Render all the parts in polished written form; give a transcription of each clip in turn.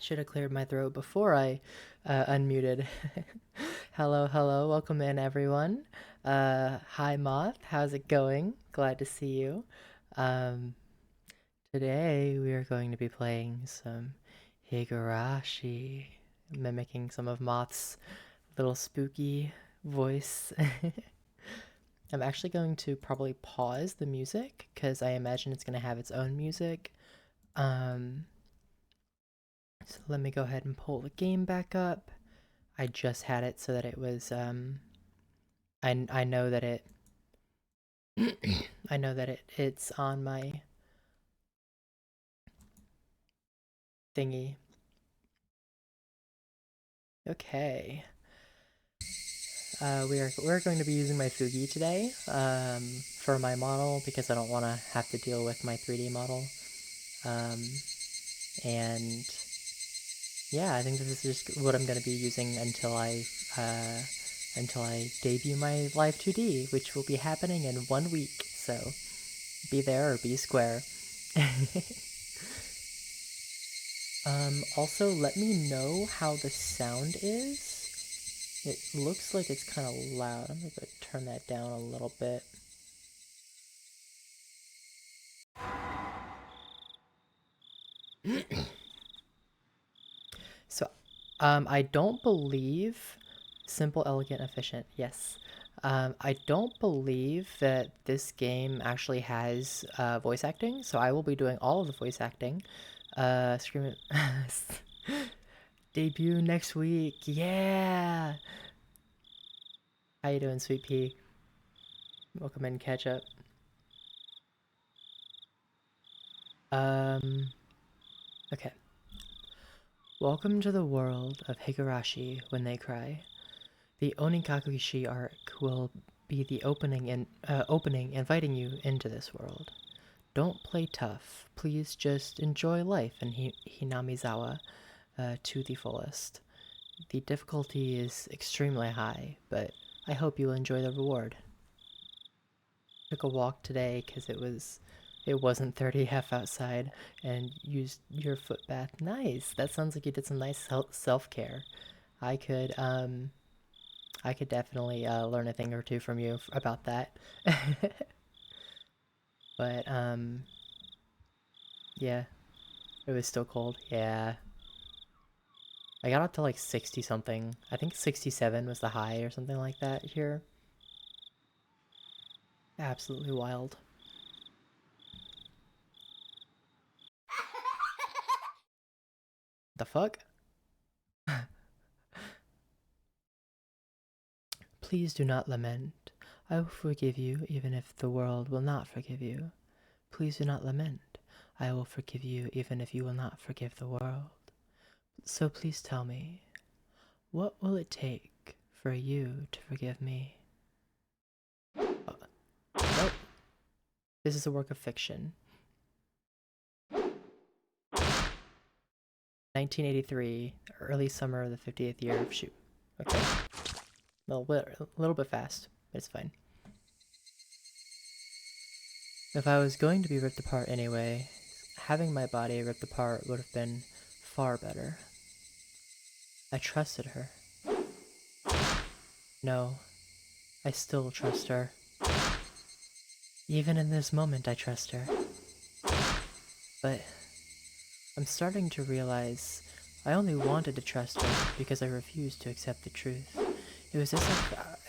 Should have cleared my throat before I unmuted. Hello, hello, welcome in everyone. Hi Moth, how's it going? Glad to see you. Um, Today we are going to be playing some Higurashi, mimicking some of Moth's little spooky voice. I'm actually going to probably pause the music because I imagine it's going to have its own music. Um, So let me go ahead and pull the game back up. I just had it so that it was I know that it I know that it's on my thingy. Okay. We're going to be using my Fugi today for my model because I don't want to have to deal with my 3D model. Um, and yeah, I think this is just what I'm going to be using until I debut my live 2D, which will be happening in 1 week. So be there or be square. Also, let me know how the sound is. It looks like it's kind of loud. I'm gonna turn that down a little bit. So, I don't believe simple, elegant, efficient. Yes. I don't believe that this game actually has voice acting, so I will be doing all of the voice acting. Scream it. Debut next week. Yeah. How you doing, Sweet Pea? Welcome in, catch up. Okay. Welcome to the world of Higurashi when they cry. The Onikakushi arc will be the opening inviting you into this world. Don't play tough. Please just enjoy life in Hinamizawa to the fullest. The difficulty is extremely high, but I hope you'll enjoy the reward. Took a walk today because it wasn't 30F outside and used your foot bath. Nice. That sounds like you did some nice self-care. I could I could definitely learn a thing or two from you about that. But yeah, it was still cold. Yeah. I got up to like 60 something. I think 67 was the high or something like that here. Absolutely wild. The fuck? Please do not lament. I will forgive you even if the world will not forgive you. Please do not lament. I will forgive you even if you will not forgive the world. So please tell me, what will it take for you to forgive me? Nope. This is a work of fiction. 1983, early summer of the 50th year of shoot. Okay. A little bit fast, but it's fine. If I was going to be ripped apart anyway, having my body ripped apart would have been far better. I trusted her. No, I still trust her. Even in this moment, I trust her. But I'm starting to realize I only wanted to trust her because I refused to accept the truth. It was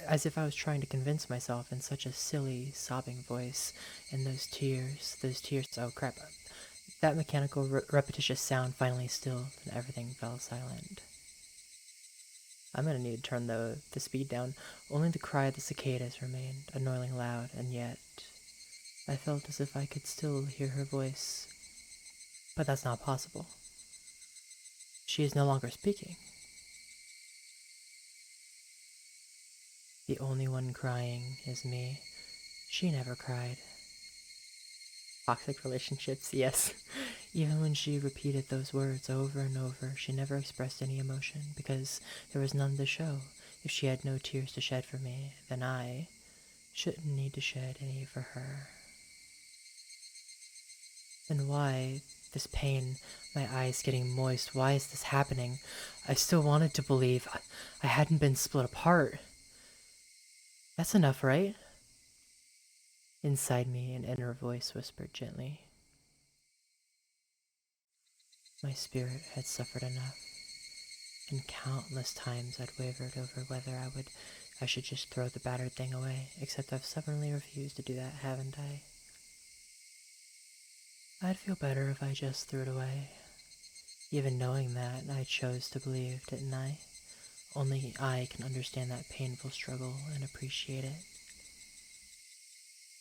as if I was trying to convince myself in such a silly, sobbing voice, and those tears, oh crap. That mechanical, repetitious sound finally stilled, and everything fell silent. I'm gonna need to turn the speed down. Only the cry of the cicadas remained, annoyingly loud, and yet I felt as if I could still hear her voice. But that's not possible. She is no longer speaking. The only one crying is me. She never cried. Toxic relationships, yes. Even when she repeated those words over and over, she never expressed any emotion, because there was none to show. If she had no tears to shed for me, then I shouldn't need to shed any for her. And why This pain, my eyes getting moist, why is this happening? I still wanted to believe I hadn't been split apart. That's enough, right? Inside me, an inner voice whispered gently. My spirit had suffered enough, and countless times I'd wavered over whether I should just throw the battered thing away, except I've stubbornly refused to do that, haven't I? I'd feel better if I just threw it away. Even knowing that, I chose to believe, didn't I? Only I can understand that painful struggle and appreciate it.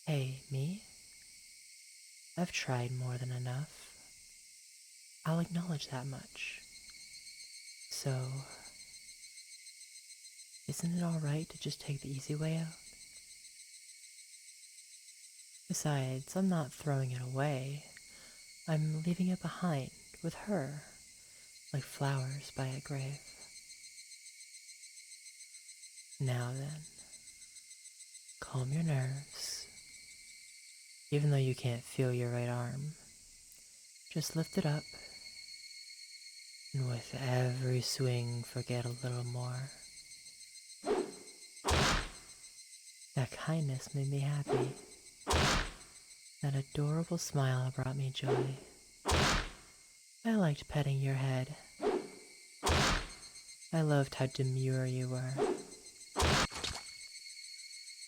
Hey, me? I've tried more than enough. I'll acknowledge that much. So, isn't it alright to just take the easy way out? Besides, I'm not throwing it away. I'm leaving it behind, with her, like flowers by a grave. Now then, calm your nerves. Even though you can't feel your right arm, just lift it up, and with every swing, forget a little more. That kindness made me happy. That adorable smile brought me joy. I liked petting your head. I loved how demure you were.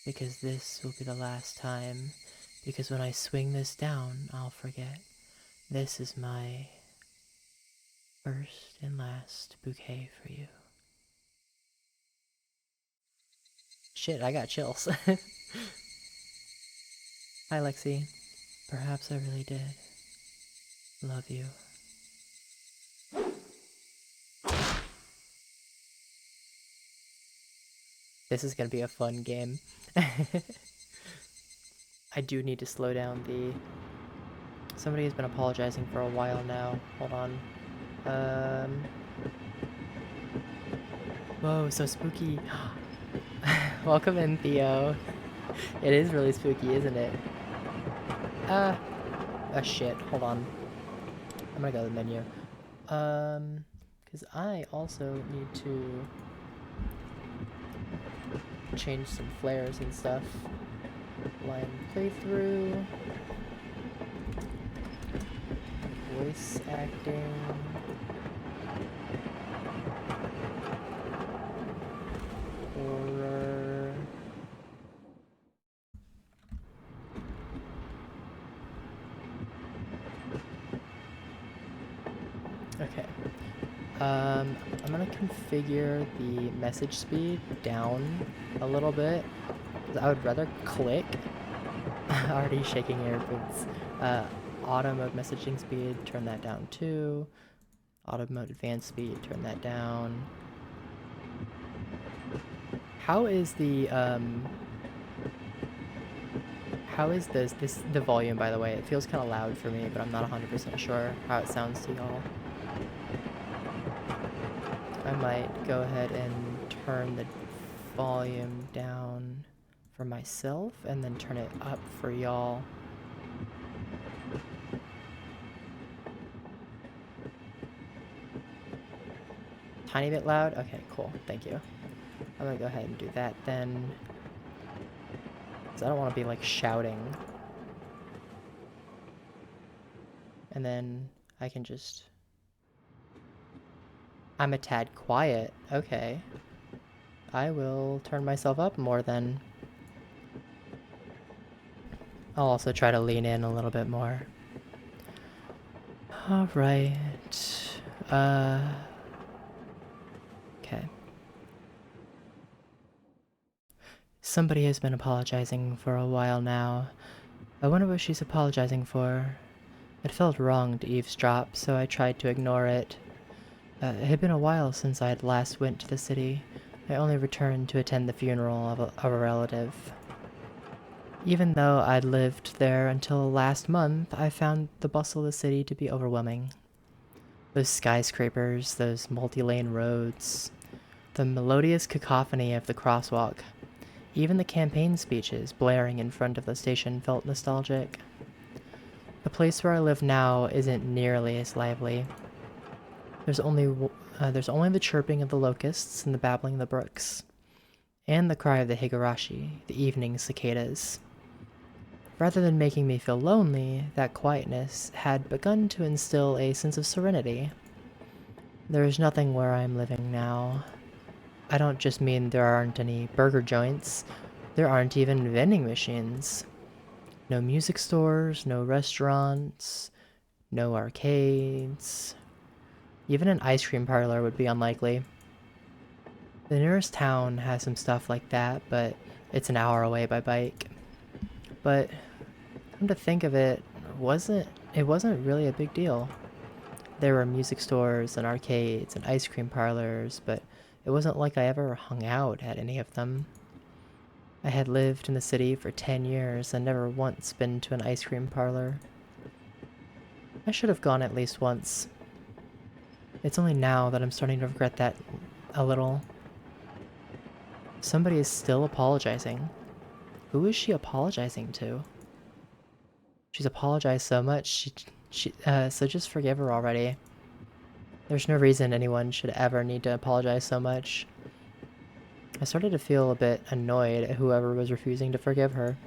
Because this will be the last time. Because when I swing this down, I'll forget. This is my first and last bouquet for you. Shit, I got chills. Hi, Lexi. Perhaps I really did. Love you. This is gonna be a fun game. I do need to slow down the... Somebody has been apologizing for a while now. Hold on. Whoa, so spooky. Welcome in, Theo. It is really spooky, isn't it? Oh shit, hold on. I'm gonna go to the menu. Because I also need to change some flares and stuff. Line playthrough. Voice acting. Horror. Okay. I'm gonna configure the message speed down a little bit. I would rather click. Already shaking your boots. Auto mode messaging speed, turn that down too. Auto mode advanced speed, turn that down. How is the the volume, by the way? It feels kind of loud for me, but I'm not 100% sure how it sounds to y'all. I might go ahead and turn the volume down for myself and then turn it up for y'all. Tiny bit loud? Okay, cool. Thank you. I'm gonna go ahead and do that then. Because I don't want to be like shouting. And then I can just... I'm a tad quiet. Okay. I will turn myself up more then. I'll also try to lean in a little bit more. Alright. Okay. Somebody has been apologizing for a while now. I wonder what she's apologizing for. It felt wrong to eavesdrop, so I tried to ignore it. It had been a while since I had last went to the city. I only returned to attend the funeral of a relative. Even though I'd lived there until last month, I found the bustle of the city to be overwhelming. Those skyscrapers, those multi-lane roads, the melodious cacophony of the crosswalk. Even the campaign speeches blaring in front of the station felt nostalgic. The place where I live now isn't nearly as lively. There's only the chirping of the locusts and the babbling of the brooks, and the cry of the higurashi, the evening cicadas. Rather than making me feel lonely, that quietness had begun to instill a sense of serenity. There is nothing where I am living now. I don't just mean there aren't any burger joints, there aren't even vending machines. No music stores, no restaurants, no arcades. Even an ice cream parlor would be unlikely. The nearest town has some stuff like that, but it's an hour away by bike. But come to think of it, it wasn't really a big deal. There were music stores and arcades and ice cream parlors, but it wasn't like I ever hung out at any of them. I had lived in the city for 10 years and never once been to an ice cream parlor. I should have gone at least once. It's only now that I'm starting to regret that a little. Somebody is still apologizing. Who is she apologizing to? She's apologized so much, so just forgive her already. There's no reason anyone should ever need to apologize so much. I started to feel a bit annoyed at whoever was refusing to forgive her.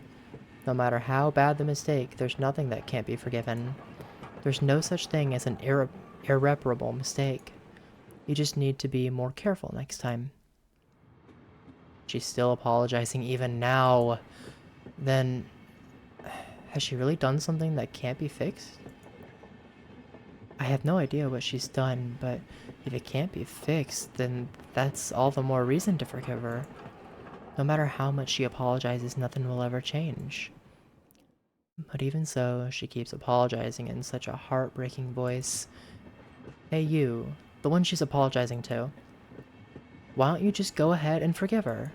No matter how bad the mistake, there's nothing that can't be forgiven. There's no such thing as an irreparable mistake. You just need to be more careful next time. She's still apologizing even now. Then, has she really done something that can't be fixed? I have no idea what she's done, but if it can't be fixed, then that's all the more reason to forgive her. No matter how much she apologizes, nothing will ever change. But even so, she keeps apologizing in such a heartbreaking voice. Hey you, the one she's apologizing to. Why don't you just go ahead and forgive her?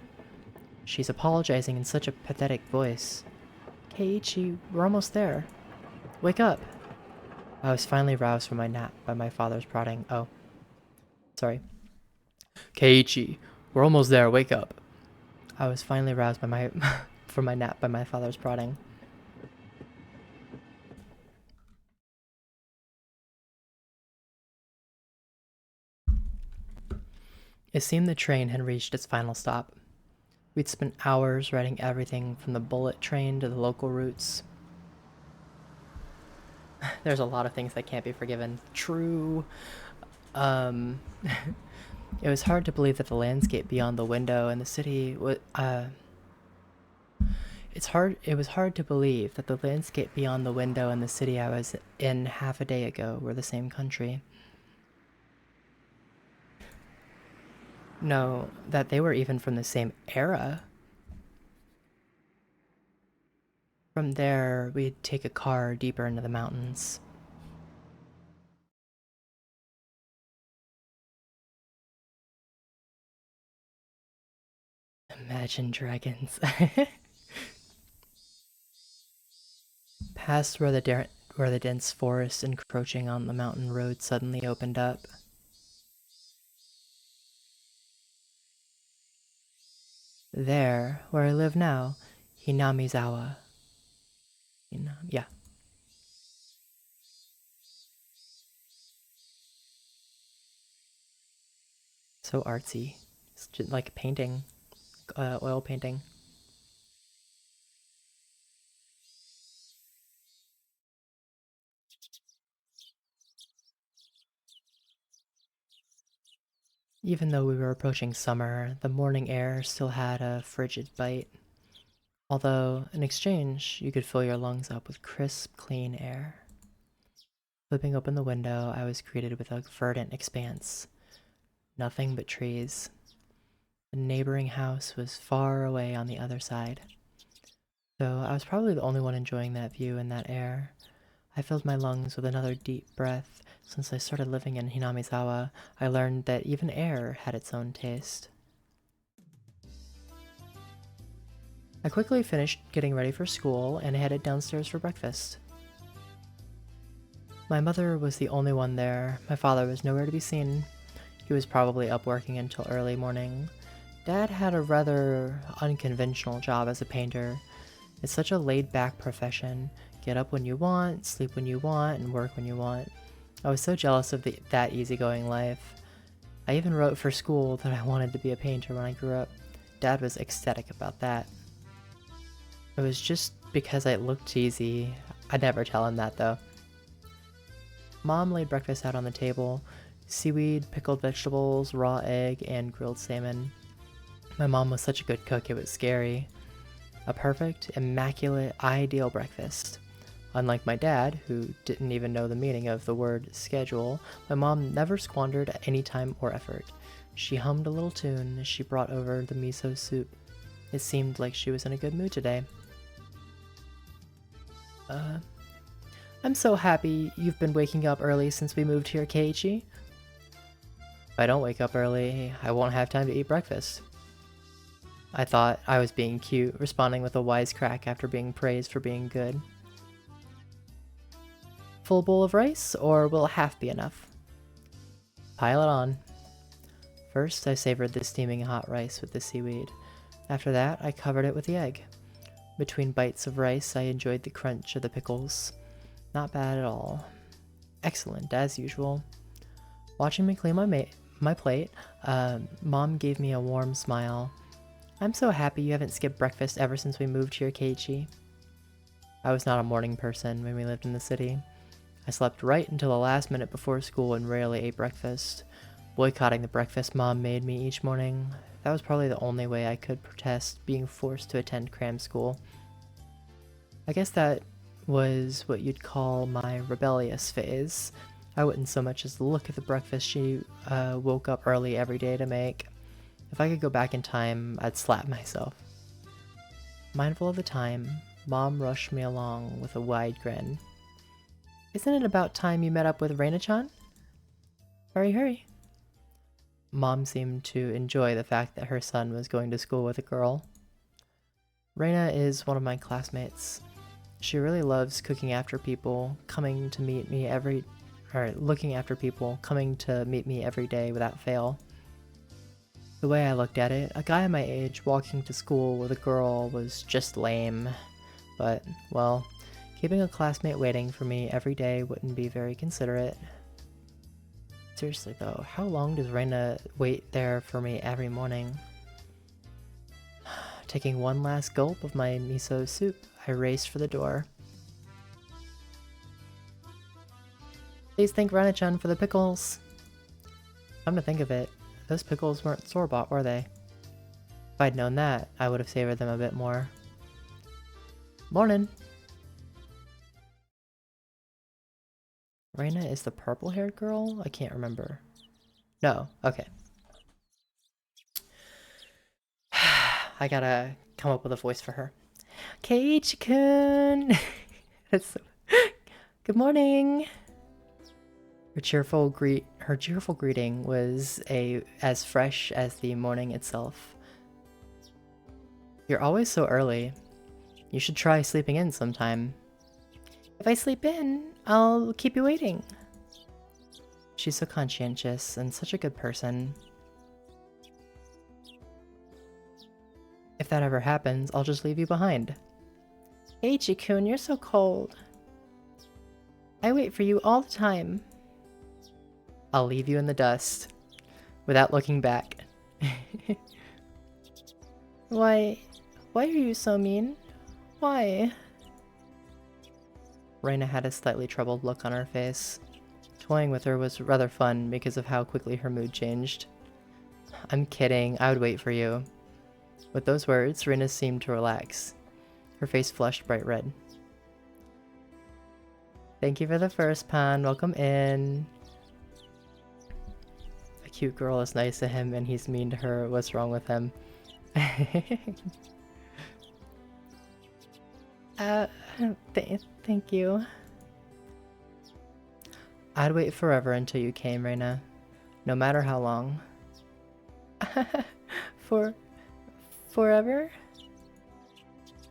She's apologizing in such a pathetic voice. Keiichi, we're almost there. Wake up! I was finally roused from my nap by my father's prodding. Oh. Sorry. Keiichi, we're almost there, wake up. I was finally roused by my from my nap by my father's prodding. It seemed the train had reached its final stop. We'd spent hours riding everything from the bullet train to the local routes. There's a lot of things that can't be forgiven. True. It was hard to believe that the landscape beyond the window and the city was, it was hard to believe that the landscape beyond the window and the city I was in half a day ago were the same country. No, that they were even from the same era. From there, we'd take a car deeper into the mountains. Imagine dragons. Past where the dense forest encroaching on the mountain road suddenly opened up. There, where I live now, Hinamizawa. Yeah. So artsy. It's just like painting, oil painting. Even though we were approaching summer, the morning air still had a frigid bite. Although, in exchange, you could fill your lungs up with crisp, clean air. Flipping open the window, I was greeted with a verdant expanse. Nothing but trees. The neighboring house was far away on the other side. So I was probably the only one enjoying that view and that air. I filled my lungs with another deep breath. Since I started living in Hinamizawa, I learned that even air had its own taste. I quickly finished getting ready for school and headed downstairs for breakfast. My mother was the only one there. My father was nowhere to be seen. He was probably up working until early morning. Dad had a rather unconventional job as a painter. It's such a laid-back profession. Get up when you want, sleep when you want, and work when you want. I was so jealous of that easygoing life. I even wrote for school that I wanted to be a painter when I grew up. Dad was ecstatic about that. It was just because it looked easy. I'd never tell him that though. Mom laid breakfast out on the table. Seaweed, pickled vegetables, raw egg, and grilled salmon. My mom was such a good cook, it was scary. A perfect, immaculate, ideal breakfast. Unlike my dad, who didn't even know the meaning of the word schedule, my mom never squandered any time or effort. She hummed a little tune as she brought over the miso soup. It seemed like she was in a good mood today. I'm so happy you've been waking up early since we moved here, Keiichi. If I don't wake up early, I won't have time to eat breakfast. I thought I was being cute, responding with a wisecrack after being praised for being good. Full bowl of rice, or will half be enough? Pile it on. First, I savored the steaming hot rice with the seaweed. After that, I covered it with the egg. Between bites of rice, I enjoyed the crunch of the pickles. Not bad at all. Excellent, as usual. Watching me clean my plate, Mom gave me a warm smile. I'm so happy you haven't skipped breakfast ever since we moved here, Keiichi. I was not a morning person when we lived in the city. I slept right until the last minute before school and rarely ate breakfast. Boycotting the breakfast Mom made me each morning, that was probably the only way I could protest being forced to attend cram school. I guess that was what you'd call my rebellious phase. I wouldn't so much as look at the breakfast she woke up early every day to make. If I could go back in time, I'd slap myself. Mindful of the time, Mom rushed me along with a wide grin. Isn't it about time you met up with Reina-chan? Hurry, hurry. Mom seemed to enjoy the fact that her son was going to school with a girl. Reina is one of my classmates. She really loves cooking after people, coming to meet me looking after people, coming to meet me every day without fail. The way I looked at it, a guy my age walking to school with a girl was just lame. But, well, keeping a classmate waiting for me every day wouldn't be very considerate. Seriously though, how long does Reina wait there for me every morning? Taking one last gulp of my miso soup, I raced for the door. Please thank Reina-chan for the pickles. Come to think of it, those pickles weren't store-bought, were they? If I'd known that, I would have savored them a bit more. Morning! Reina is the purple-haired girl? I can't remember. No, okay. I gotta come up with a voice for her. Keiichi-kun! Good morning! Her cheerful greeting was as fresh as the morning itself. You're always so early. You should try sleeping in sometime. If I sleep in, I'll keep you waiting. She's so conscientious and such a good person. If that ever happens, I'll just leave you behind. Keiichi-kun, you're so cold. I wait for you all the time. I'll leave you in the dust, without looking back. Why are you so mean? Why? Reina had a slightly troubled look on her face. Toying with her was rather fun because of how quickly her mood changed. I'm kidding, I would wait for you. With those words, Reina seemed to relax. Her face flushed bright red. Thank you for the first pan, welcome in. A cute girl is nice to him and he's mean to her, what's wrong with him? Thank you. I'd wait forever until you came, Reina. No matter how long. Forever?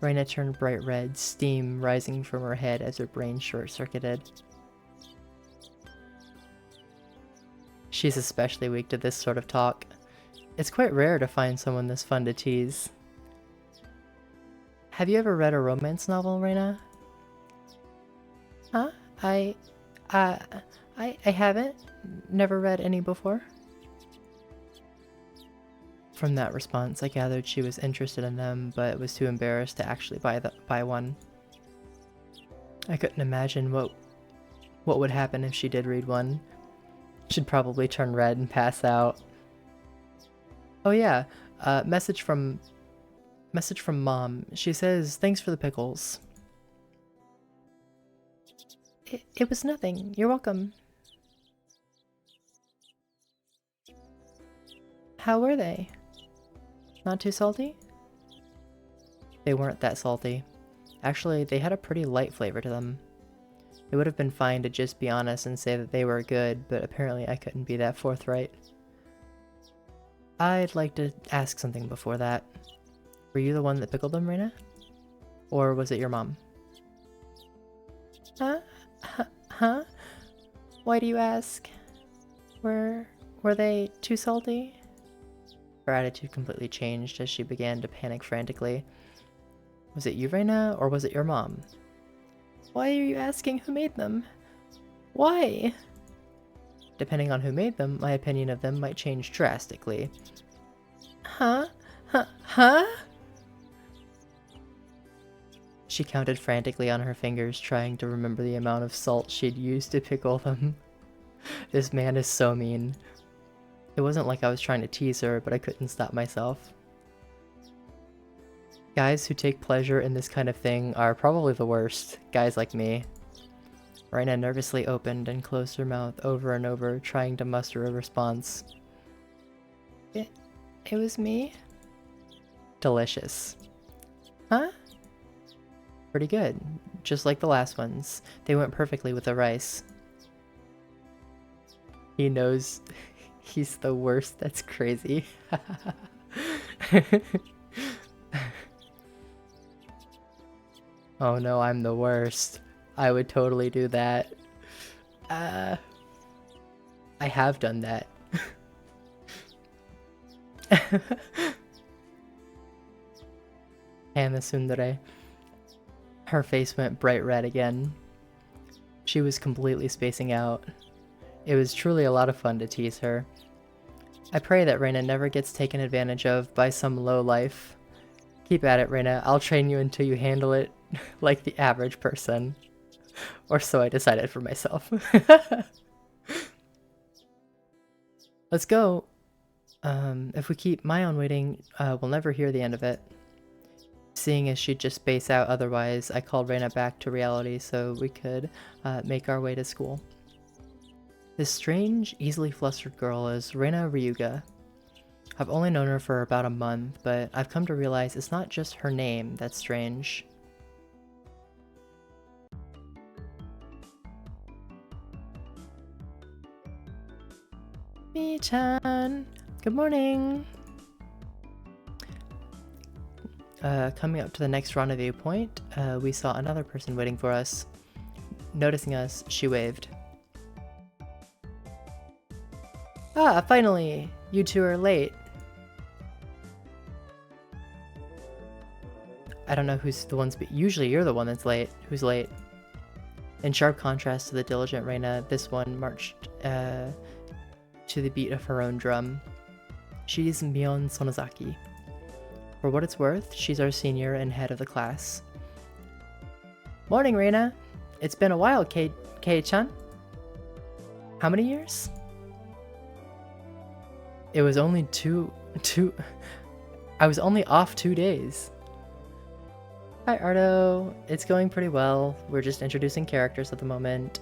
Reina turned bright red, steam rising from her head as her brain short-circuited. She's especially weak to this sort of talk. It's quite rare to find someone this fun to tease. Have you ever read a romance novel, Reina? Huh? I, uh, I haven't. Never read any before. From that response, I gathered she was interested in them, but was too embarrassed to actually buy one. I couldn't imagine what would happen if she did read one. She'd probably turn red and pass out. Oh yeah, message from Mom. She says, "Thanks for the pickles." It was nothing. You're welcome. How were they? Not too salty? They weren't that salty. Actually, they had a pretty light flavor to them. It would have been fine to just be honest and say that they were good, but apparently I couldn't be that forthright. I'd like to ask something before that. Were you the one that pickled them, Reina? Or was it your mom? Huh? Why do you ask? Were they too salty? Her attitude completely changed as she began to panic frantically. Was it you, Reina, or was it your mom? Why are you asking who made them? Why? Depending on who made them, my opinion of them might change drastically. Huh? Huh? She counted frantically on her fingers, trying to remember the amount of salt she'd used to pickle them. This man is so mean. It wasn't like I was trying to tease her, but I couldn't stop myself. Guys who take pleasure in this kind of thing are probably the worst. Guys like me. Reina nervously opened and closed her mouth over and over, trying to muster a response. It was me? Delicious. Huh? Pretty good. Just like the last ones. They went perfectly with the rice. He knows he's the worst. That's crazy. Oh no, I'm the worst. I would totally do that. I have done that. Hana Sundare. Her face went bright red again. She was completely spacing out. It was truly a lot of fun to tease her. I pray that Reina never gets taken advantage of by some lowlife. Keep at it, Reina. I'll train you until you handle it like the average person. Or so I decided for myself. Let's go. If we keep Mayon waiting, we'll never hear the end of it. Seeing as she'd just space out otherwise, I called Reina back to reality so we could make our way to school. This strange, easily flustered girl is Reina Ryuga. I've only known her for about a month, but I've come to realize it's not just her name that's strange. Mi-chan! Good morning! Coming up to the next rendezvous point, we saw another person waiting for us. Noticing us, she waved. Ah, finally! You two are late. I don't know who's the ones, but usually you're the one that's late. Who's late? In sharp contrast to the diligent Reina, this one marched to the beat of her own drum. She's Mion Sonozaki. For what it's worth, she's our senior and head of the class. Morning, Reina. It's been a while, Kei-chan. How many years? It was only I was only off 2 days. Hi, Ardo. It's going pretty well. We're just introducing characters at the moment.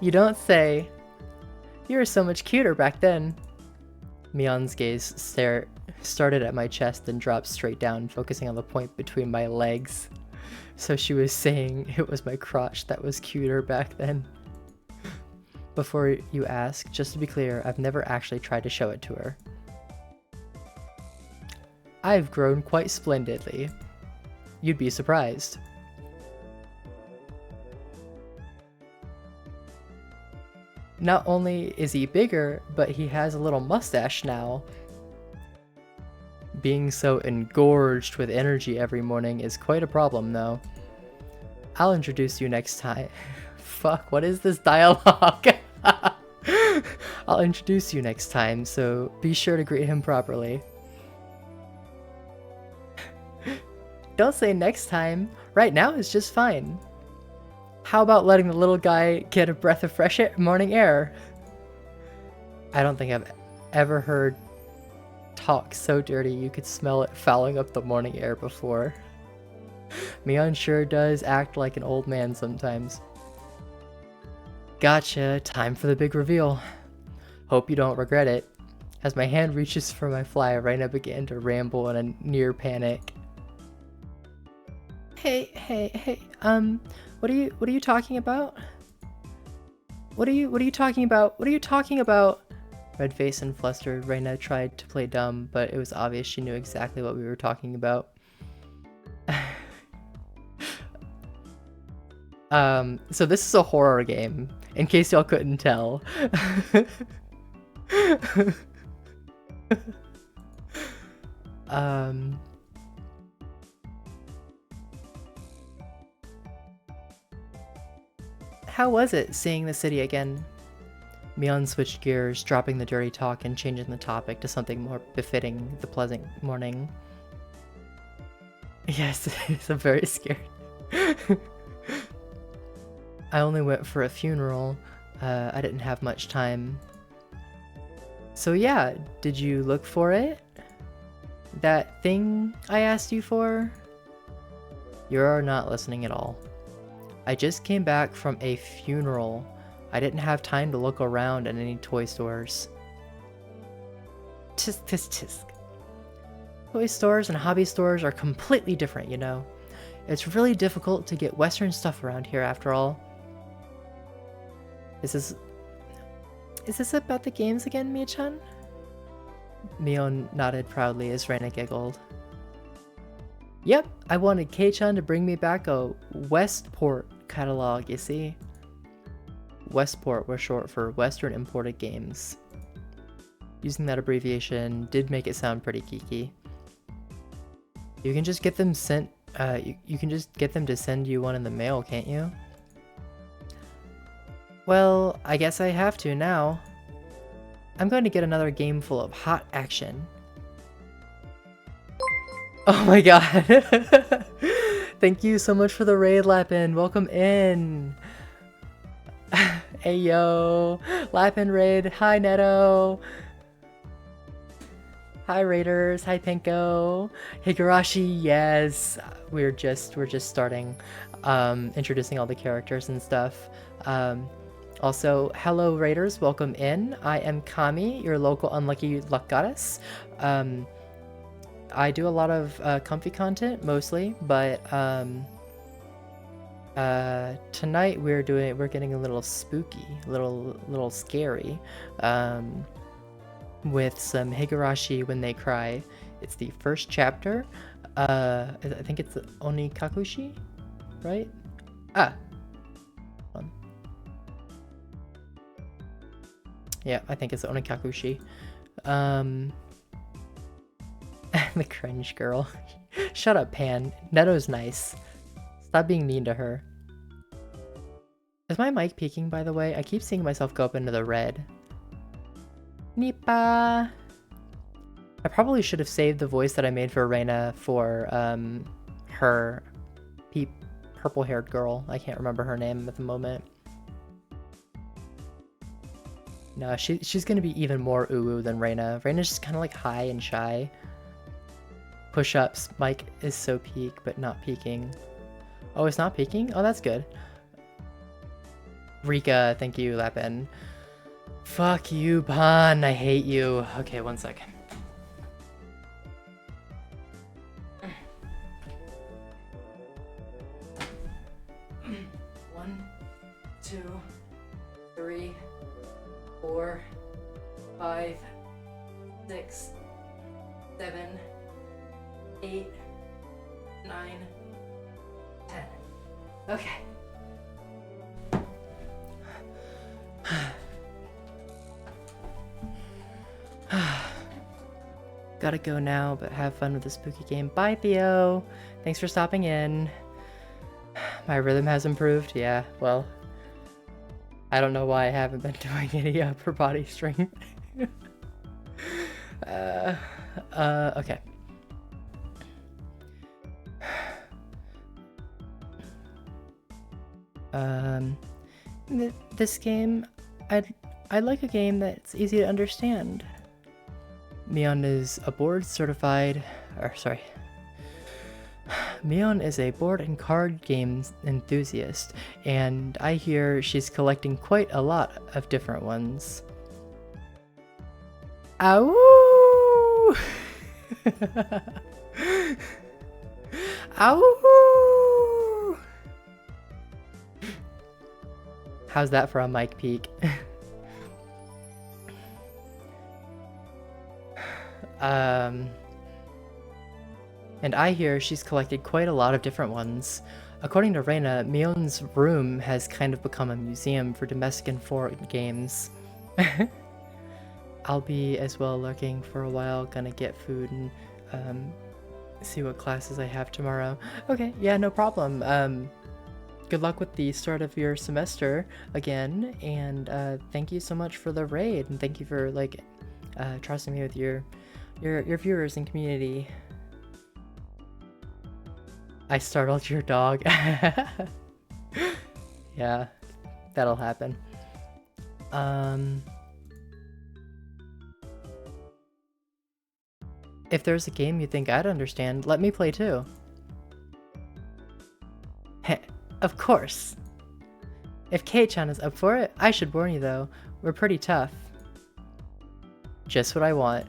You don't say. You were so much cuter back then. Mion's gaze started at my chest and dropped straight down, focusing on the point between my legs. So she was saying it was my crotch that was cuter back then. Before you ask, just to be clear, I've never actually tried to show it to her. I've grown quite splendidly. You'd be surprised. Not only is he bigger, but he has a little mustache now. Being so engorged with energy every morning is quite a problem, though. I'll introduce you next time. Fuck, what is this dialogue? I'll introduce you next time, so be sure to greet him properly. Don't say next time. Right now is just fine. How about letting the little guy get a breath of fresh morning air? I don't think I've ever heard talk so dirty you could smell it fouling up the morning air before. Mion sure does act like an old man sometimes. Gotcha, time for the big reveal. Hope you don't regret it. As my hand reaches for my fly, Reina began to ramble in a near panic. Hey, what are you talking about? What are you talking about? What are you talking about? Red-faced and flustered, Reina tried to play dumb, but it was obvious she knew exactly what we were talking about. So this is a horror game, in case y'all couldn't tell. How was it, seeing the city again? Mion switched gears, dropping the dirty talk and changing the topic to something more befitting the pleasant morning. Yes, I'm very scared. I only went for a funeral. I didn't have much time. So yeah, did you look for it? That thing I asked you for? You're not listening at all. I just came back from a funeral. I didn't have time to look around at any toy stores. Tisk tisk tisk. Toy stores and hobby stores are completely different, you know. It's really difficult to get Western stuff around here after all. Is this about the games again, Mia-chan? Mion nodded proudly as Reina giggled. Yep, I wanted Kei-chan to bring me back a Westport catalog, you see. Westport was short for Western Imported Games. Using that abbreviation did make it sound pretty geeky. You can just get them sent, you can just get them to send you one in the mail, can't you? Well, I guess I have to now. I'm going to get another game full of hot action. Oh my god! Thank you so much for the raid, Lapin. Welcome in. Hey yo, Lapin raid. Hi Neto. Hi Raiders. Hi Penko. Higurashi. Yes, we're just starting, introducing all the characters and stuff. Also, hello Raiders. Welcome in. I am Kami, your local unlucky luck goddess. I do a lot of comfy content mostly, but tonight we're getting a little spooky, a little scary, with some Higurashi When They Cry. It's the first chapter. I think it's Onikakushi, right? Yeah, I think it's Onikakushi. The cringe girl. Shut up, Pan. Neto's nice. Stop being mean to her. Is my mic peaking, by the way? I keep seeing myself go up into the red. Nipa! I probably should have saved the voice that I made for Reina for, her purple-haired girl. I can't remember her name at the moment. No, she's gonna be even more uwu than Reina. Reina's just kind of like high and shy. Push-ups. Mike is so peak, but not peaking. Oh, it's not peaking? Oh, that's good. Rika, thank you, Lapin. Fuck you, Pan. I hate you. Okay, one second. One, two, three, 4, 5, 6, 7, 8, 9, 10. Okay. Gotta go now, but have fun with the spooky game. Bye, Theo! Thanks for stopping in. My rhythm has improved? Yeah, well, I don't know why I haven't been doing any upper body strength. Okay. This game, I'd like a game that's easy to understand. Mion is a board and card games enthusiast, and I hear she's collecting quite a lot of different ones. Ow! Ow! How's that for a mic peak? And I hear she's collected quite a lot of different ones. According to Reina, Mion's room has kind of become a museum for domestic and foreign games. I'll be as well lurking for a while, gonna get food and see what classes I have tomorrow. Okay, yeah, no problem. Good luck with the start of your semester again, and thank you so much for the raid, and thank you for trusting me with your viewers and community. I startled your dog. Yeah, that'll happen. If there's a game you think I'd understand, let me play too. Heh, of course. If Kei-chan is up for it, I should warn you though, we're pretty tough. Just what I want.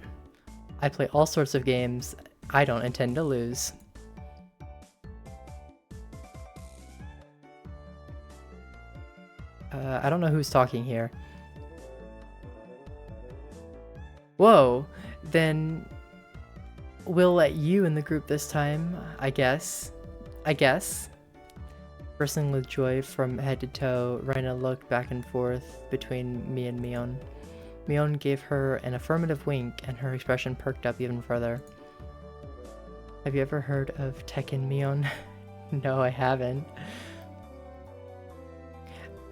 I play all sorts of games. I don't intend to lose. I don't know who's talking here. Whoa, then we'll let you in the group this time, I guess. Bristling with joy from head to toe, Reina looked back and forth between me and Mion. Mion gave her an affirmative wink, and her expression perked up even further. Have you ever heard of Tekken, Mion? No, I haven't.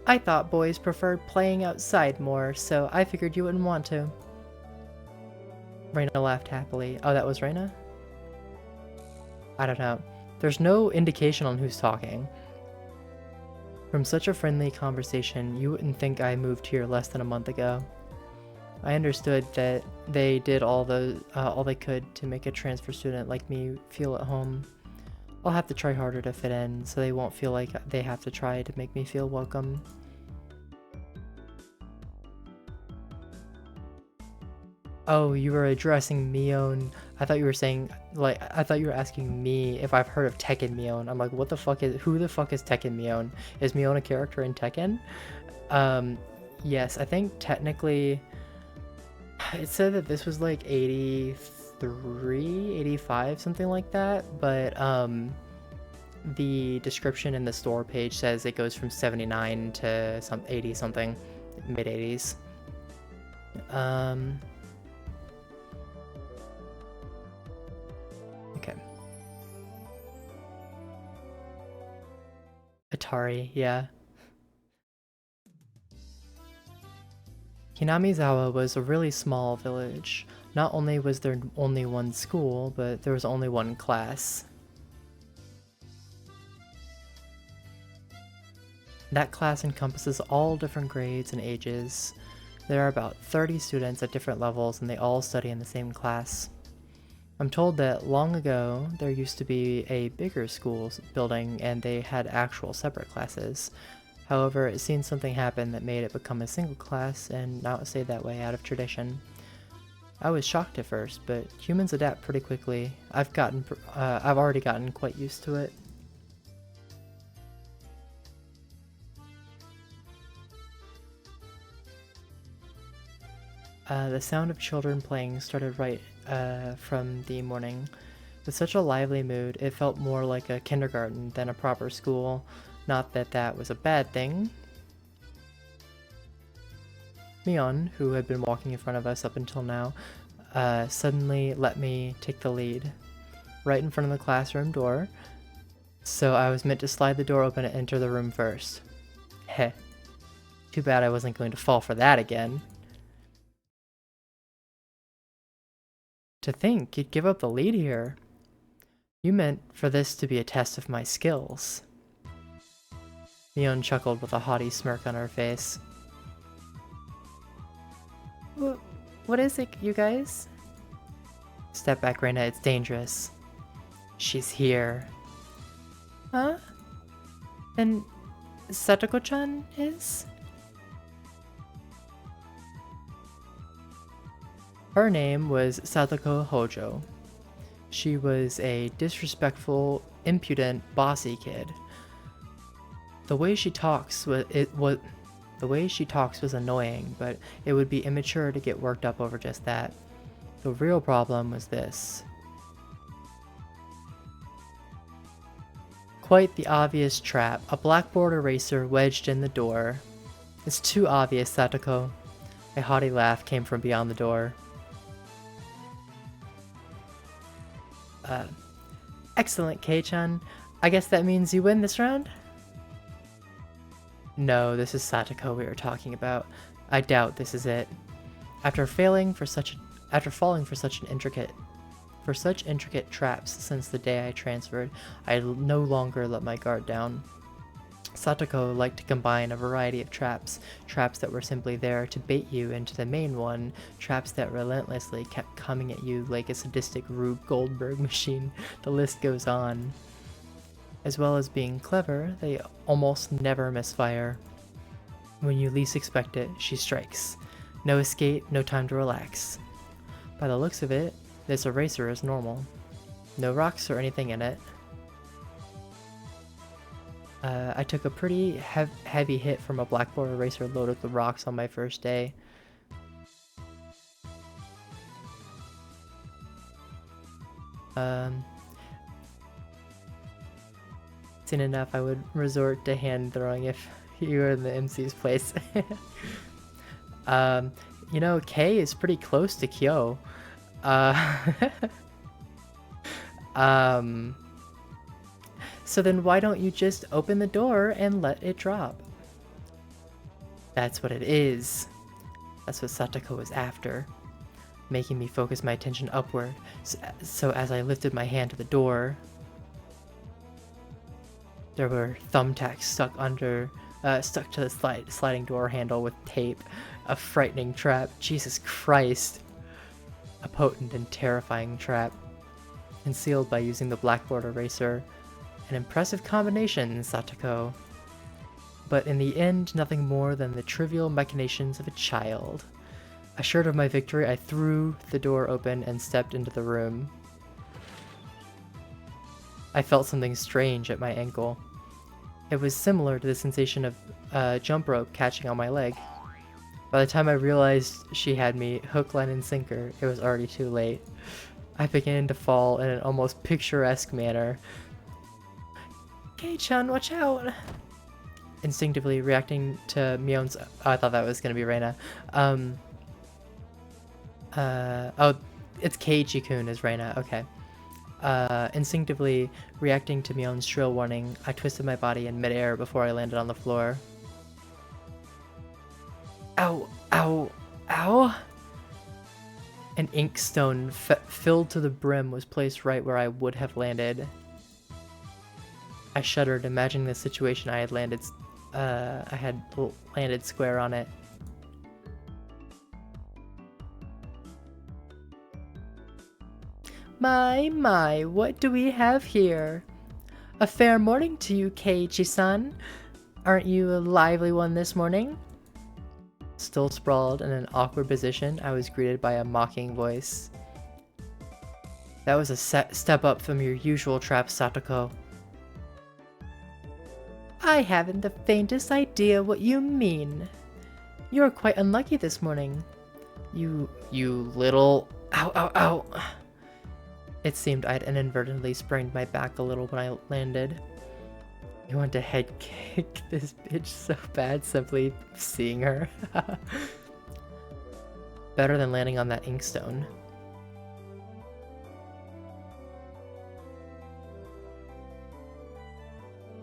I thought boys preferred playing outside more, so I figured you wouldn't want to. Reina laughed happily. Oh, that was Reina? I don't know. There's no indication on who's talking. From such a friendly conversation, you wouldn't think I moved here less than a month ago. I understood that they did all they could to make a transfer student like me feel at home. I'll have to try harder to fit in, so they won't feel like they have to try to make me feel welcome. Oh, you were addressing Mion. I thought you were saying, I thought you were asking me if I've heard of Tekken Mion. I'm like, who the fuck is Tekken Mion? Is Mion a character in Tekken? Yes, I think technically, it said that this was like 83, 85, something like that, but, the description in the store page says it goes from 79 to 80 something, mid 80s. Okay. Atari, yeah. Hinamizawa was a really small village. Not only was there only one school, but there was only one class. That class encompasses all different grades and ages. There are about 30 students at different levels, and they all study in the same class. I'm told that long ago, there used to be a bigger school building, and they had actual separate classes. However, it seems something happened that made it become a single class, and now it stayed that way out of tradition. I was shocked at first, but humans adapt pretty quickly. I've already gotten quite used to it. The sound of children playing started right from the morning. With such a lively mood, it felt more like a kindergarten than a proper school. Not that that was a bad thing. Mion, who had been walking in front of us up until now, suddenly let me take the lead, right in front of the classroom door, so I was meant to slide the door open and enter the room first. Heh. Too bad I wasn't going to fall for that again. To think you'd give up the lead here. You meant for this to be a test of my skills. Mion chuckled with a haughty smirk on her face. What is it, you guys? Step back, Reina, it's dangerous. She's here. Huh? And Satoko-chan is? Her name was Satoko Hojo. She was a disrespectful, impudent, bossy kid. The way she talks was annoying, but it would be immature to get worked up over just that. The real problem was this. Quite the obvious trap, a blackboard eraser wedged in the door. It's too obvious, Satoko. A haughty laugh came from beyond the door. Excellent, Kei-chan. I guess that means you win this round? No, this is Satoko we were talking about. I doubt this is it. After falling for such intricate traps since the day I transferred, I no longer let my guard down. Satoko liked to combine a variety of traps that were simply there to bait you into the main one, traps that relentlessly kept coming at you like a sadistic Rube Goldberg machine. The list goes on. As well as being clever, they almost never misfire. When you least expect it, she strikes. No escape, no time to relax. By the looks of it, this eraser is normal. No rocks or anything in it. I took a pretty heavy hit from a blackboard eraser loaded with rocks on my first day. Soon enough, I would resort to hand throwing if you were in the MC's place. You know, Kei is pretty close to Kyo. So then why don't you just open the door and let it drop? That's what it is. That's what Satoko was after, making me focus my attention upward. So as I lifted my hand to the door, there were thumbtacks stuck to the sliding door handle with tape. A frightening trap. Jesus Christ. A potent and terrifying trap. Concealed by using the blackboard eraser. An impressive combination, Satoko. But in the end, nothing more than the trivial machinations of a child. Assured of my victory, I threw the door open and stepped into the room. I felt something strange at my ankle. It was similar to the sensation of a jump rope catching on my leg. By the time I realized she had me hook, line, and sinker, it was already too late. I began to fall in an almost picturesque manner. Kei-chan, watch out! Instinctively reacting to Mion's... Oh, I thought that was going to be Reina. Oh, it's Keiichi-kun as Reina, okay. Instinctively reacting to Mion's shrill warning, I twisted my body in midair before I landed on the floor. Ow, ow, ow! An inkstone filled to the brim was placed right where I would have landed. I shuddered, imagining the situation I had landed square on it. My, what do we have here? A fair morning to you, Keiichi-san. Aren't you a lively one this morning? Still sprawled in an awkward position, I was greeted by a mocking voice. That was a step up from your usual trap, Satoko. I haven't the faintest idea what you mean. You're quite unlucky this morning. You little... Ow, ow, ow. It seemed I'd inadvertently sprained my back a little when I landed. I want to head kick this bitch so bad simply seeing her. Better than landing on that inkstone.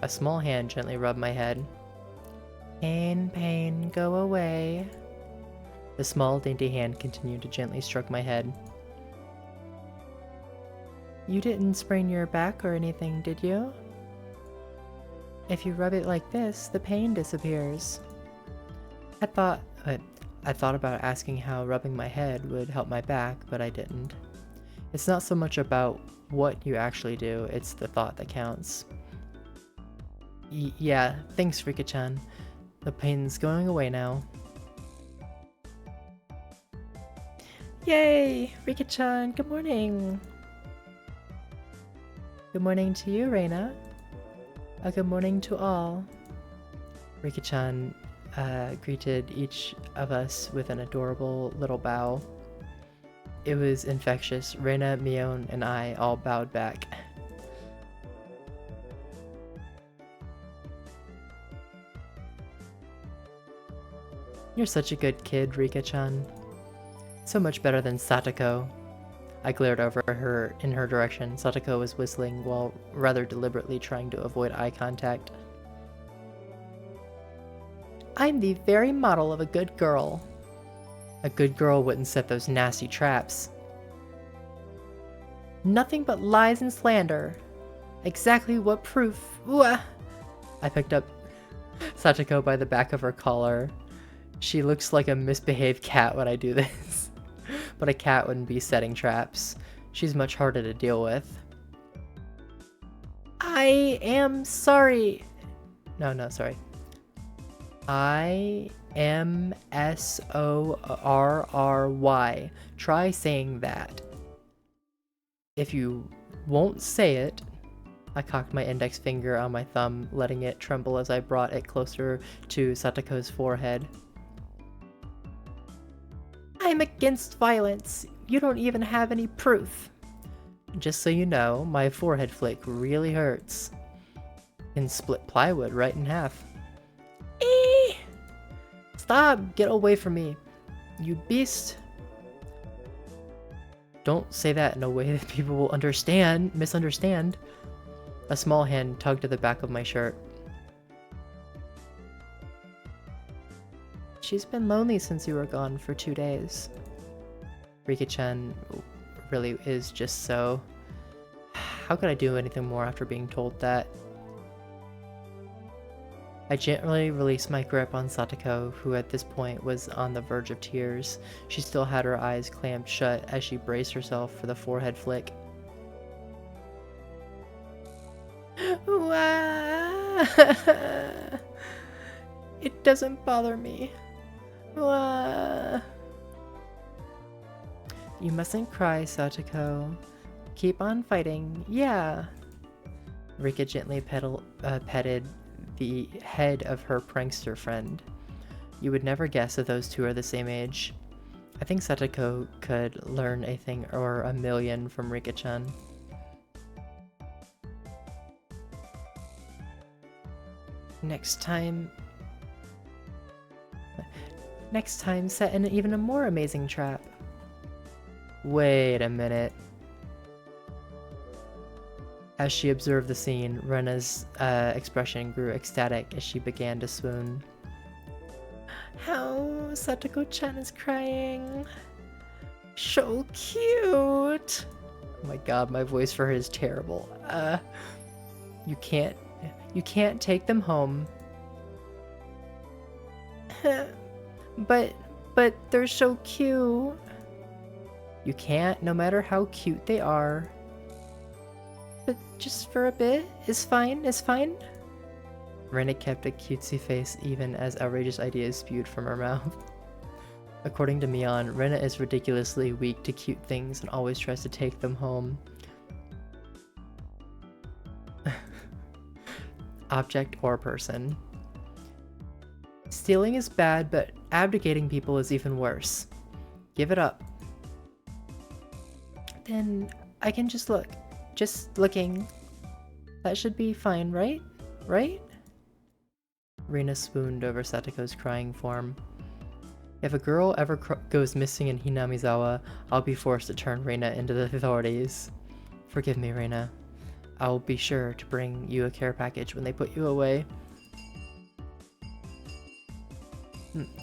A small hand gently rubbed my head. Pain, pain, go away. The small, dainty hand continued to gently stroke my head. You didn't sprain your back or anything, did you? If you rub it like this, the pain disappears. I thought about asking how rubbing my head would help my back, but I didn't. It's not so much about what you actually do, it's the thought that counts. Yeah, thanks, Rika-chan. The pain's going away now. Yay! Rika-chan, good morning! Good morning to you, Reina. A good morning to all. Rika-chan greeted each of us with an adorable little bow. It was infectious. Reina, Mion, and I all bowed back. You're such a good kid, Rika-chan. So much better than Satoko. I glared over in her direction. Satoko was whistling while rather deliberately trying to avoid eye contact. I'm the very model of a good girl. A good girl wouldn't set those nasty traps. Nothing but lies and slander. Exactly what proof. Ooh-ah. I picked up Satoko by the back of her collar. She looks like a misbehaved cat when I do this. But a cat wouldn't be setting traps. She's much harder to deal with. I am sorry. No, sorry. I-M-S-O-R-R-Y. Try saying that. If you won't say it, I cocked my index finger on my thumb, letting it tremble as I brought it closer to Satoko's forehead. I'm against violence. You don't even have any proof. Just so you know, my forehead flick really hurts. Can split plywood right in half. Eee! Stop! Get away from me, you beast! Don't say that in a way that people will misunderstand. A small hand tugged at the back of my shirt. She's been lonely since you were gone for 2 days. Rika-chan really is just so... How could I do anything more after being told that? I gently released my grip on Satoko, who at this point was on the verge of tears. She still had her eyes clamped shut as she braced herself for the forehead flick. It doesn't bother me. You mustn't cry, Satoko. Keep on fighting, yeah. Rika gently petted the head of her prankster friend. You would never guess that those two are the same age. I think Satoko could learn a thing or a million from Rika-chan. Next time, set in even a more amazing trap. Wait a minute. As she observed the scene, Rena's expression grew ecstatic as she began to swoon. How Satoko-chan is crying. So cute. Oh my god, my voice for her is terrible. You can't take them home. But they're so cute. You can't, no matter how cute they are. But just for a bit, it's fine. Rena kept a cutesy face even as outrageous ideas spewed from her mouth. According to Mion, Rena is ridiculously weak to cute things and always tries to take them home. Object or person. Stealing is bad, but abdicating people is even worse. Give it up. Then I can just look. Just looking. That should be fine, right? Right? Rena swooned over Satoko's crying form. If a girl ever goes missing in Hinamizawa, I'll be forced to turn Rena into the authorities. Forgive me, Rena. I'll be sure to bring you a care package when they put you away.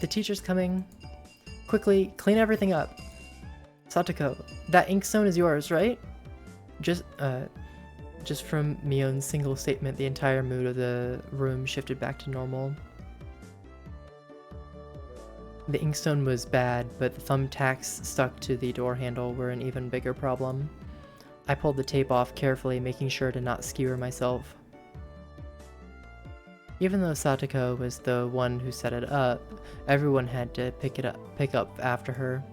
The teacher's coming. Quickly, clean everything up. Satoko, that inkstone is yours, right? Just from Mion's single statement, the entire mood of the room shifted back to normal. The inkstone was bad, but the thumbtacks stuck to the door handle were an even bigger problem. I pulled the tape off carefully, making sure to not skewer myself. Even though Satoko was the one who set it up, everyone had to pick up after her.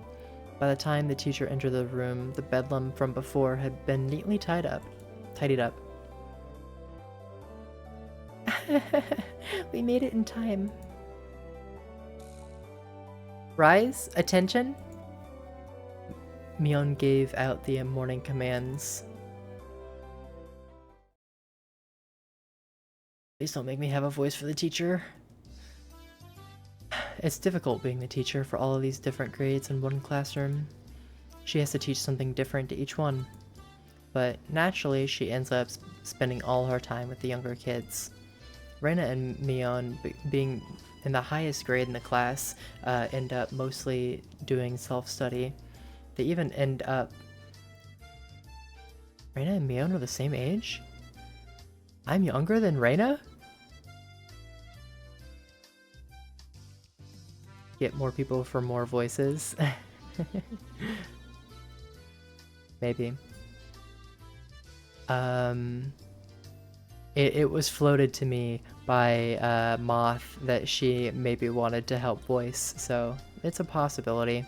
By the time the teacher entered the room, the bedlam from before had been neatly tidied up. We made it in time. Rise, attention. Mion gave out the morning commands. Please don't make me have a voice for the teacher. It's difficult being the teacher for all of these different grades in one classroom. She has to teach something different to each one. But naturally, she ends up spending all her time with the younger kids. Reina and Mion, being in the highest grade in the class, end up mostly doing self-study. They even end up... Reina and Mion are the same age? I'm younger than Reina? Get more people for more voices. Maybe. It was floated to me by Moth that she maybe wanted to help voice, so it's a possibility.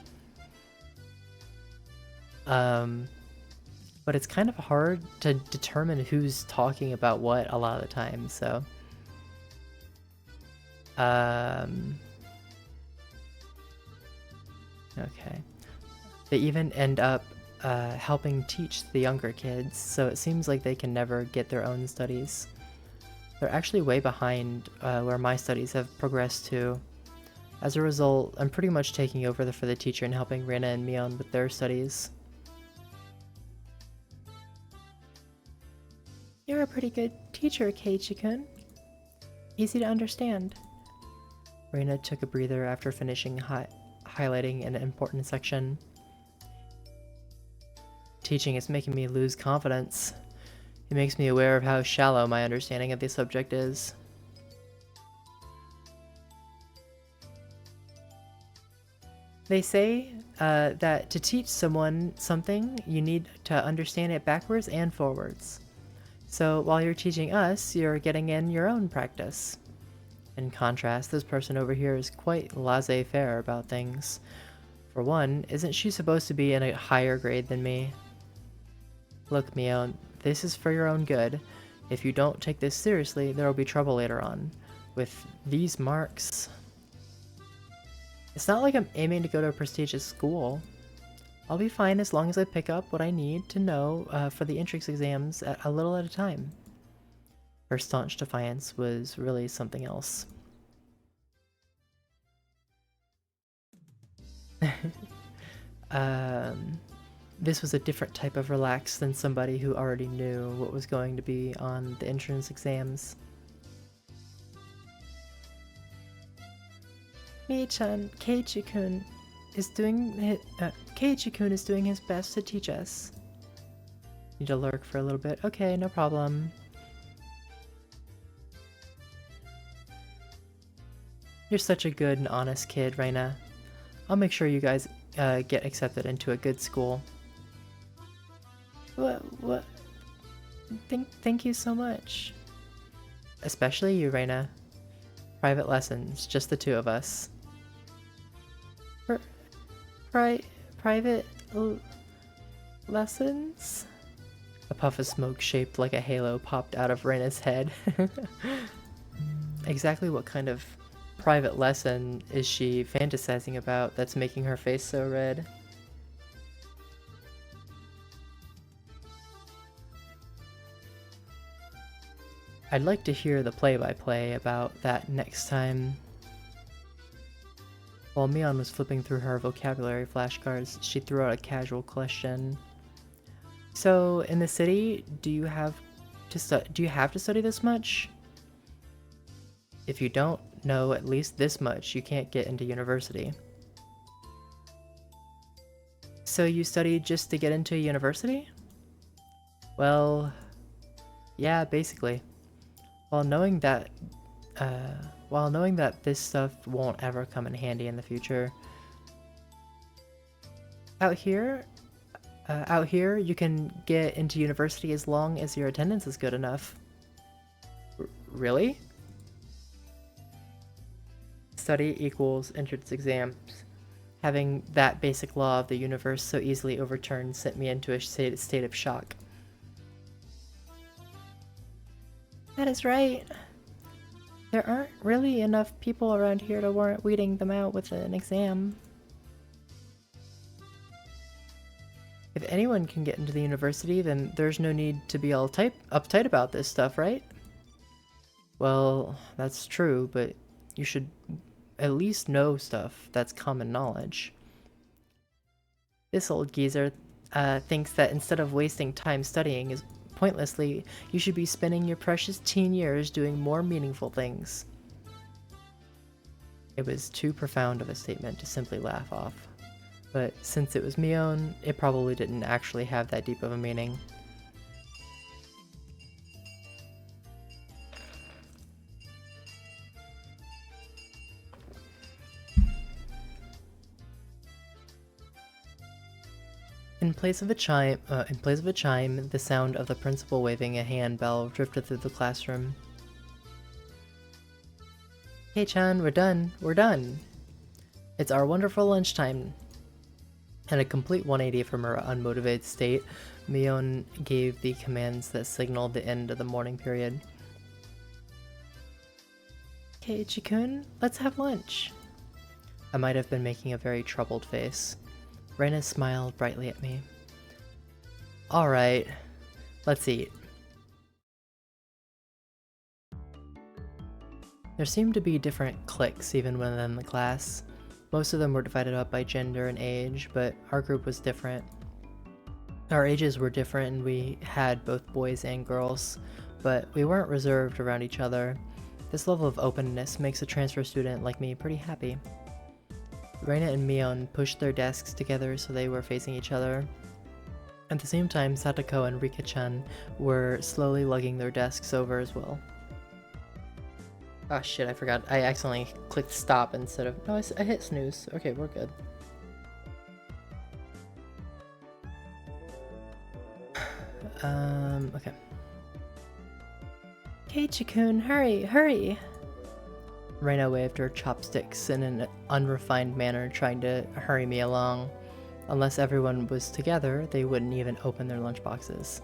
But it's kind of hard to determine who's talking about what a lot of the time, so... Okay. They even end up helping teach the younger kids, so it seems like they can never get their own studies. They're actually way behind where my studies have progressed to. As a result, I'm pretty much taking over for the teacher and helping Reina and Mion with their studies. You're a pretty good teacher, Keiichi-kun. Easy to understand. Reina took a breather after finishing highlighting an important section. Teaching is making me lose confidence. It makes me aware of how shallow my understanding of the subject is. They say that to teach someone something, you need to understand it backwards and forwards. So while you're teaching us, you're getting in your own practice. In contrast, this person over here is quite laissez-faire about things. For one, isn't she supposed to be in a higher grade than me? Look, Mio, this is for your own good. If you don't take this seriously, there will be trouble later on. With these marks... It's not like I'm aiming to go to a prestigious school. I'll be fine as long as I pick up what I need to know for the entrance exams a little at a time. Her staunch defiance was really something else. This was a different type of relax than somebody who already knew what was going to be on the entrance exams. Mii-chan, Keiichi-kun is doing his best to teach us. Need to lurk for a little bit. Okay, no problem. You're such a good and honest kid, Reina. I'll make sure you guys get accepted into a good school. What? Thank you so much. Especially you, Reina. Private lessons, just the two of us. Private lessons? A puff of smoke shaped like a halo popped out of Reina's head. Exactly what kind of private lesson is she fantasizing about that's making her face so red? I'd like to hear the play-by-play about that next time. While Mion was flipping through her vocabulary flashcards, she threw out a casual question. So, in the city, do you have Do you have to study this much? If you don't know at least this much, you can't get into university. So you studied just to get into university? Well, yeah, basically. While knowing that, this stuff won't ever come in handy in the future. Out here, you can get into university as long as your attendance is good enough. Really? Study equals entrance exams. Having that basic law of the universe so easily overturned sent me into a state of shock. That is right. There aren't really enough people around here to warrant weeding them out with an exam. If anyone can get into the university, then there's no need to be all uptight about this stuff, right? Well, that's true, but you should at least know stuff that's common knowledge. This old geezer thinks that instead of wasting time studying pointlessly, you should be spending your precious teen years doing more meaningful things. It was too profound of a statement to simply laugh off. But since it was Mion, it probably didn't actually have that deep of a meaning. In place of a chime, the sound of the principal waving a handbell drifted through the classroom. Hey Chan, we're done. We're done. It's our wonderful lunchtime. In a complete 180 from her unmotivated state, Mion gave the commands that signaled the end of the morning period. Keiichi-kun, let's have lunch. I might have been making a very troubled face. Reina smiled brightly at me. Alright, let's eat. There seemed to be different cliques even within the class. Most of them were divided up by gender and age, but our group was different. Our ages were different and we had both boys and girls, but we weren't reserved around each other. This level of openness makes a transfer student like me pretty happy. Reina and Mion pushed their desks together so they were facing each other. At the same time, Satoko and Rika-chan were slowly lugging their desks over as well. Ah shit, I forgot. I accidentally clicked stop instead of... No, I hit snooze. Okay, we're good. Okay. Keiichi-kun, hurry, hurry! Reina waved her chopsticks in an unrefined manner, trying to hurry me along. Unless everyone was together, they wouldn't even open their lunchboxes.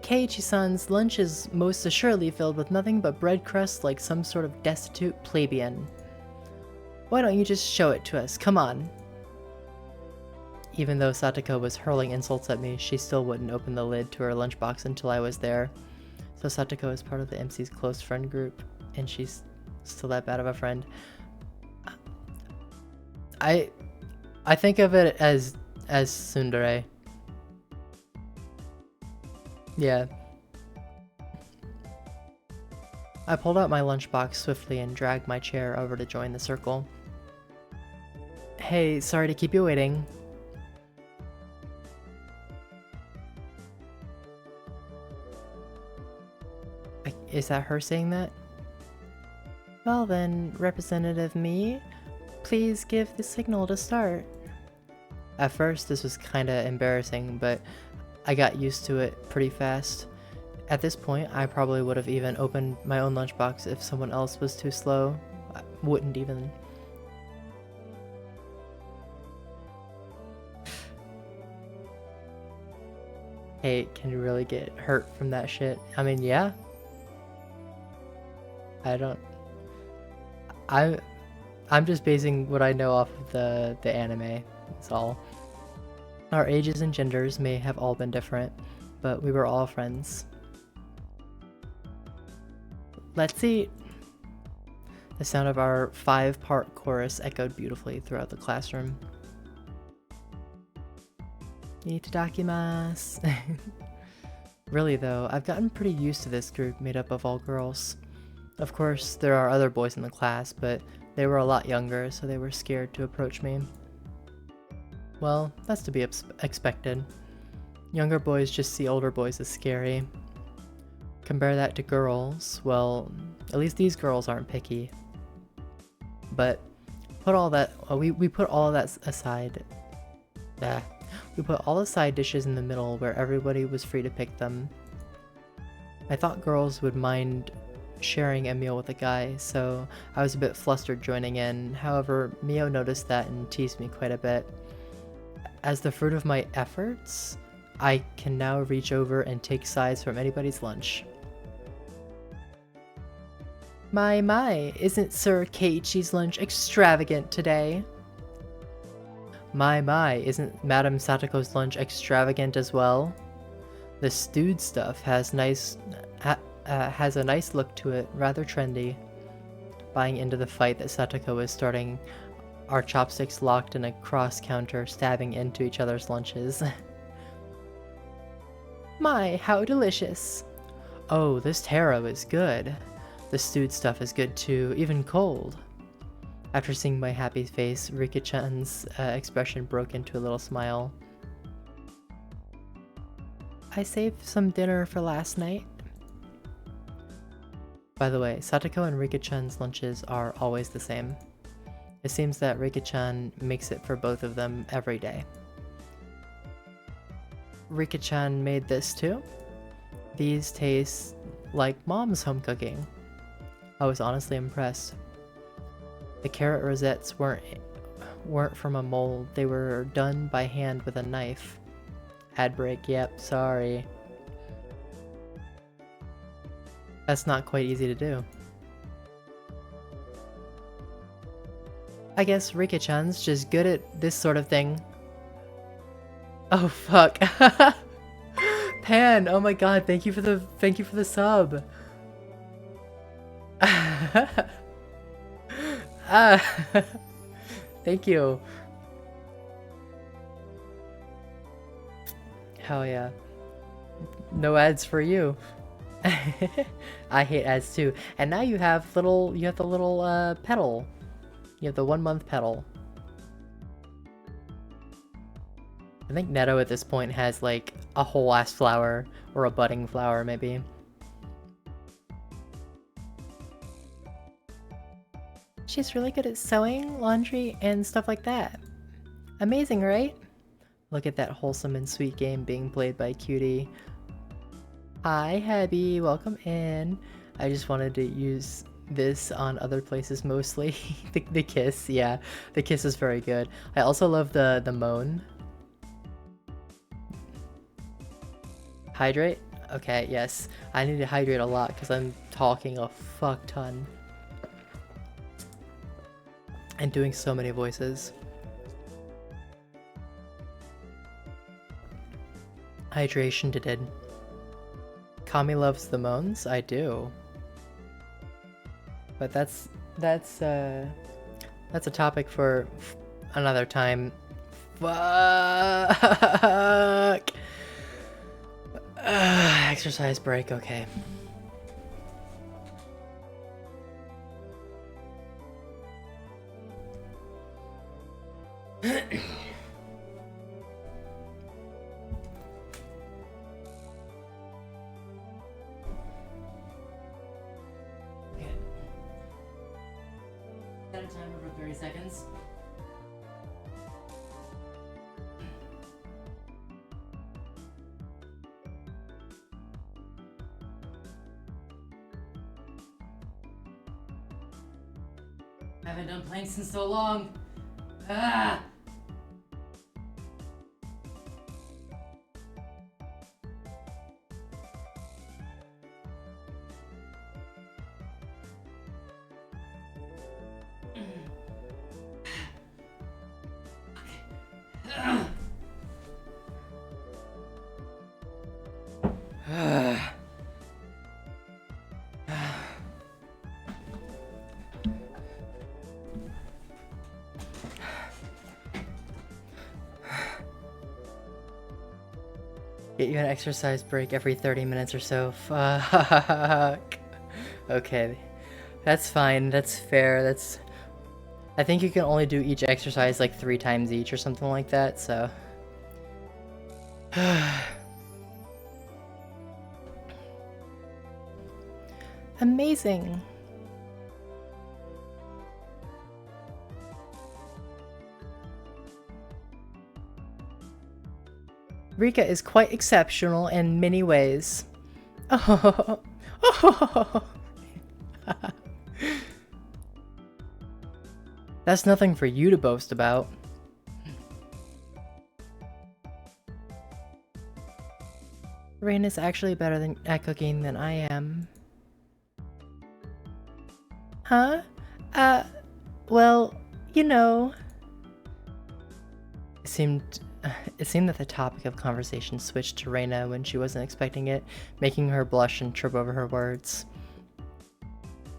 Keiichi-san's lunch is most assuredly filled with nothing but bread crusts like some sort of destitute plebeian. Why don't you just show it to us? Come on! Even though Satoko was hurling insults at me, she still wouldn't open the lid to her lunchbox until I was there. So Satoko is part of the MC's close friend group, and she's still that bad of a friend. I think of it as tsundere. Yeah. I pulled out my lunchbox swiftly and dragged my chair over to join the circle. Hey, sorry to keep you waiting. Is that her saying that? Well then, Representative Me, please give the signal to start. At first this was kinda embarrassing, but I got used to it pretty fast. At this point, I probably would have even opened my own lunchbox if someone else was too slow. I wouldn't even. Hey, can you really get hurt from that shit? I mean, yeah. I'm just basing what I know off of the anime. That's all. Our ages and genders may have all been different, but we were all friends. Let's eat! The sound of our 5-part chorus echoed beautifully throughout the classroom. Itadakimasu. Really though, I've gotten pretty used to this group made up of all girls. Of course, there are other boys in the class, but they were a lot younger, so they were scared to approach me. Well, that's to be expected. Younger boys just see older boys as scary. Compare that to girls, well, at least these girls aren't picky. But put all that, we put all of that aside. We put all the side dishes in the middle where everybody was free to pick them. I thought girls would mind sharing a meal with a guy, so I was a bit flustered joining in. However, Mio noticed that and teased me quite a bit. As the fruit of my efforts, I can now reach over and take sides from anybody's lunch. My, isn't Sir Keiichi's lunch extravagant today? My, isn't Madame Satoko's lunch extravagant as well? The stewed stuff has a nice look to it, rather trendy. Buying into the fight that Satoko is starting, our chopsticks locked in a cross-counter, stabbing into each other's lunches. My, how delicious! Oh, this taro is good. The stewed stuff is good too, even cold. After seeing my happy face, Rika-chan's expression broke into a little smile. I saved some dinner for last night. By the way, Satoko and Rika-chan's lunches are always the same. It seems that Rika-chan makes it for both of them every day. Rika-chan made this too? These taste like mom's home cooking. I was honestly impressed. The carrot rosettes weren't from a mold, they were done by hand with a knife. Ad break, yep, sorry. That's not quite easy to do. I guess Rika-chan's just good at this sort of thing. Oh fuck. Pan, oh my god, thank you for the sub. Thank you. Hell yeah. No ads for you. I hate ads too. And now you have the little petal. You have the 1 month petal. I think Neto at this point has like a whole ass flower or a budding flower maybe. She's really good at sewing, laundry, and stuff like that. Amazing, right? Look at that wholesome and sweet game being played by Cutie. Hi, Hebby, welcome in. I just wanted to use this on other places mostly. the kiss, yeah. The kiss is very good. I also love the moan. Hydrate? Okay, yes. I need to hydrate a lot because I'm talking a fuck ton. And doing so many voices. Hydration did. Kami loves the moans? I do. But that's a topic for another time. Fuck! Exercise break, okay. Set a timer for 30 seconds. I haven't done planks in so long. Ah! Get you an exercise break every 30 minutes or so. Fuck. Okay. That's fine. That's fair. That's... I think you can only do each exercise like 3 times each or something like that, so... Amazing. Rika is quite exceptional in many ways. Oh, oh. That's nothing for you to boast about. Rain is actually better at cooking than I am. Huh? Well, you know... It seemed that the topic of conversation switched to Reina when she wasn't expecting it, making her blush and trip over her words.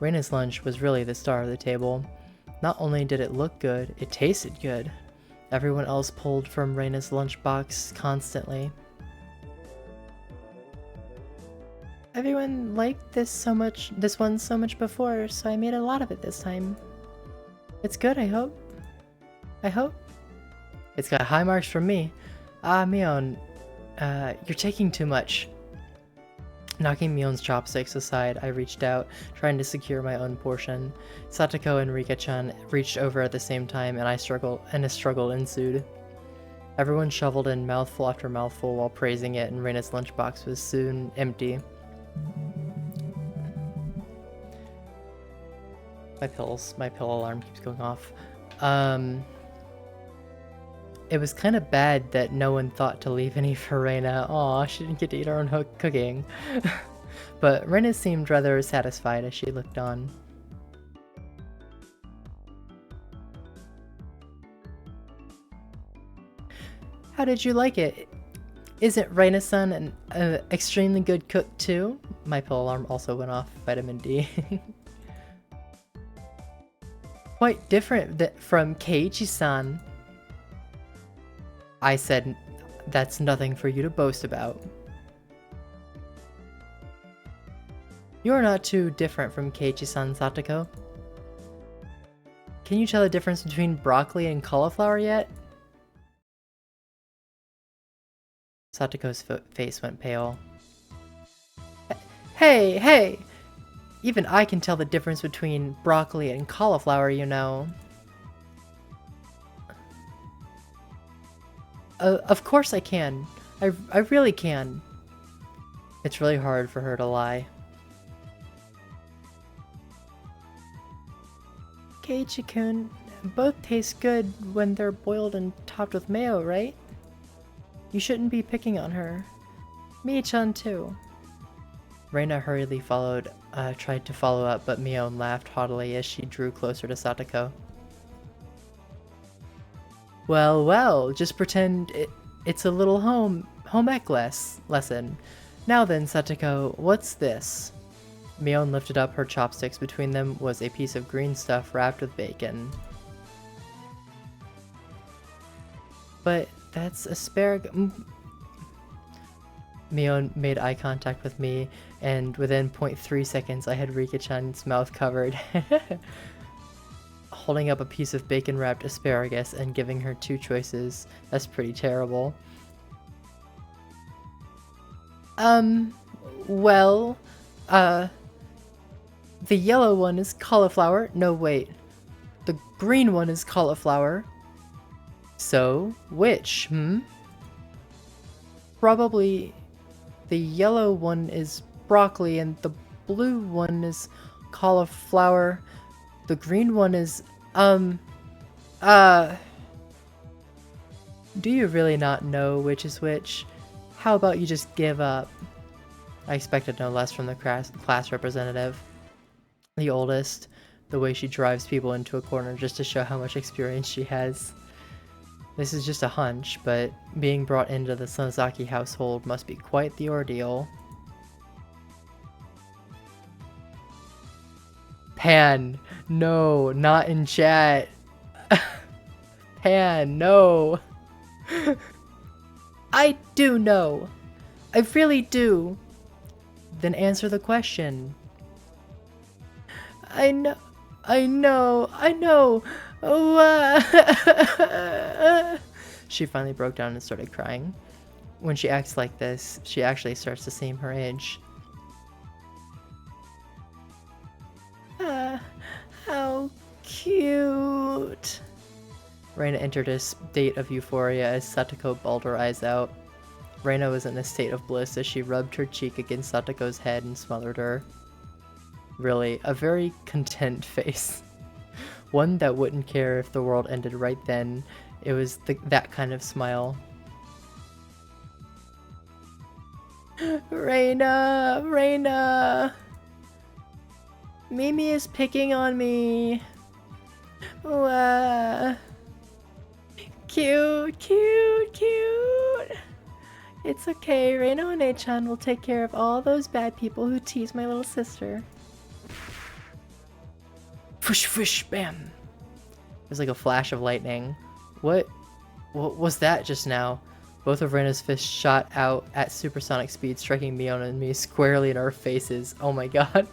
Reina's lunch was really the star of the table. Not only did it look good, it tasted good. Everyone else pulled from Reina's lunchbox constantly. Everyone liked this one so much before, so I made a lot of it this time. It's good, I hope. It's got high marks from me. Ah, Mion, you're taking too much. Knocking Mion's chopsticks aside, I reached out, trying to secure my own portion. Satoko and Rika-chan reached over at the same time, and a struggle ensued. Everyone shoveled in mouthful after mouthful while praising it, and Reina's lunchbox was soon empty. My pill alarm keeps going off. It was kind of bad that no one thought to leave any for Reina. Aw, she didn't get to eat her own cooking. But Reina seemed rather satisfied as she looked on. How did you like it? Isn't Reina-san an extremely good cook too? My pill alarm also went off. Vitamin D. Quite different from Keiichi-san. I said, that's nothing for you to boast about. You're not too different from Keiichi-san, Satoko. Can you tell the difference between broccoli and cauliflower yet? Satoko's face went pale. Hey! Even I can tell the difference between broccoli and cauliflower, you know. Of course I can. I really can. It's really hard for her to lie. Keiichi-kun, both taste good when they're boiled and topped with mayo, right? You shouldn't be picking on her. Mii-chan too. Reina hurriedly tried to follow up, but Mion laughed haughtily as she drew closer to Satoko. Well, just pretend it's a little home ec lesson. Now then, Satoko, what's this? Mion lifted up her chopsticks. Between them was a piece of green stuff wrapped with bacon. But that's asparagus. Mion made eye contact with me, and within 0.3 seconds I had Rika-chan's mouth covered. Holding up a piece of bacon-wrapped asparagus and giving her 2 choices. That's pretty terrible. Well, the yellow one is cauliflower. No, wait. The green one is cauliflower. So, which, Probably the yellow one is broccoli and the blue one is cauliflower. The green one is, do you really not know which is which? How about you just give up? I expected no less from the class representative. The oldest, the way she drives people into a corner just to show how much experience she has. This is just a hunch, but being brought into the Sonozaki household must be quite the ordeal. Pan, no, not in chat. Pan, no. I do know. I really do. Then answer the question. I know. I know. I know. Oh, She finally broke down and started crying. When she acts like this, she actually starts to seem her age. How cute. Reina entered a state of euphoria as Satoko bawled her eyes out. Reina was in a state of bliss as she rubbed her cheek against Satoko's head and smothered her. Really, a very content face. One that wouldn't care if the world ended right then. It was that kind of smile. Reina! Reina! Mimi is picking on me. Wow. Cute, cute, cute. It's okay, Reina One-chan will take care of all those bad people who tease my little sister. Fush fush bam. There's like a flash of lightning. What was that just now? Both of Reina's fists shot out at supersonic speed, striking Miona and me squarely in our faces. Oh my god.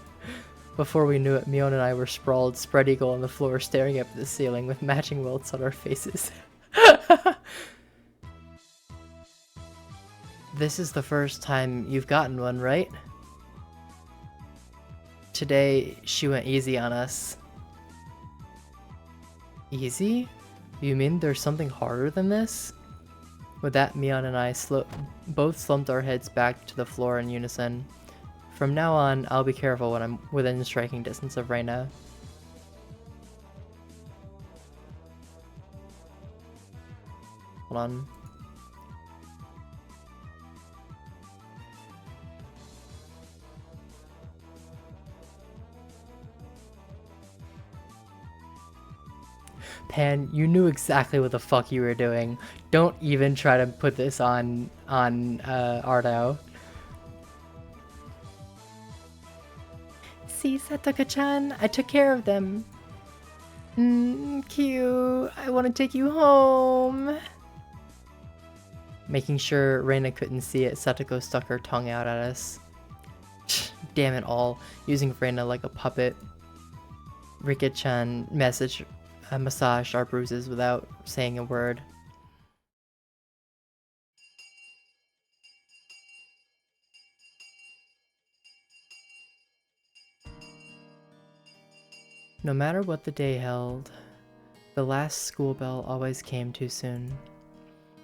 Before we knew it, Miona and I were sprawled, spread eagle on the floor, staring up at the ceiling with matching welts on our faces. This is the first time you've gotten one, right? Today, she went easy on us. Easy? You mean there's something harder than this? With that, Mion and I both slumped our heads back to the floor in unison. From now on, I'll be careful when I'm within striking distance of Reina. Hold on. Pan, you knew exactly what the fuck you were doing. Don't even try to put this on Ardo. See, Satoko-chan, I took care of them. Cute. I want to take you home. Making sure Reina couldn't see it, Satoko stuck her tongue out at us. Damn it all, using Reina like a puppet. Rika-chan massaged our bruises without saying a word. No matter what the day held, the last school bell always came too soon.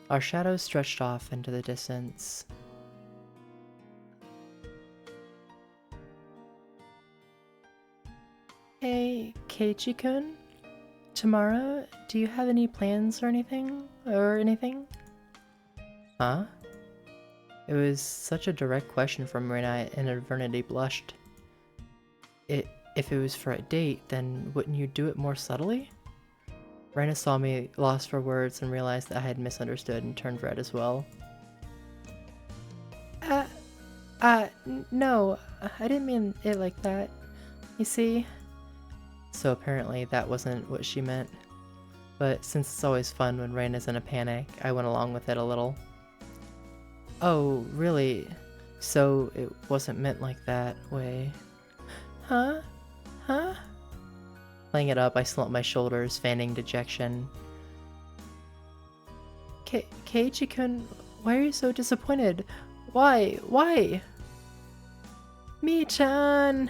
Our shadows stretched off into the distance. Hey, Keiichi-kun? Tomorrow, do you have any plans or anything? Huh? It was such a direct question from Reina, I inadvertently blushed. If it was for a date, then wouldn't you do it more subtly? Reina saw me lost for words and realized that I had misunderstood and turned red as well. No, I didn't mean it like that. You see? So apparently that wasn't what she meant. But since it's always fun when Reina's in a panic, I went along with it a little. Oh, really? So it wasn't meant like that way. Huh? Huh? Playing it up, I slumped my shoulders, feigning dejection. Keiichi-kun, why are you so disappointed? Why? Why? Mi-chan!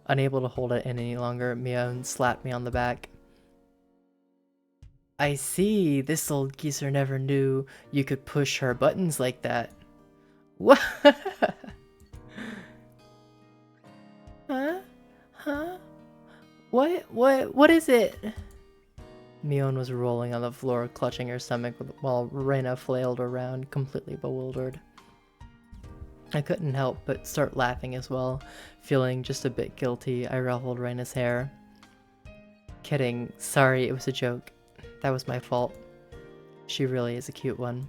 Unable to hold it in any longer, Mion slapped me on the back. I see, this old geezer never knew you could push her buttons like that. What? Huh? Huh? What is it? Mion was rolling on the floor, clutching her stomach while Reina flailed around, completely bewildered. I couldn't help but start laughing as well. Feeling just a bit guilty, I ruffled Reina's hair. Kidding. Sorry, it was a joke. That was my fault. She really is a cute one.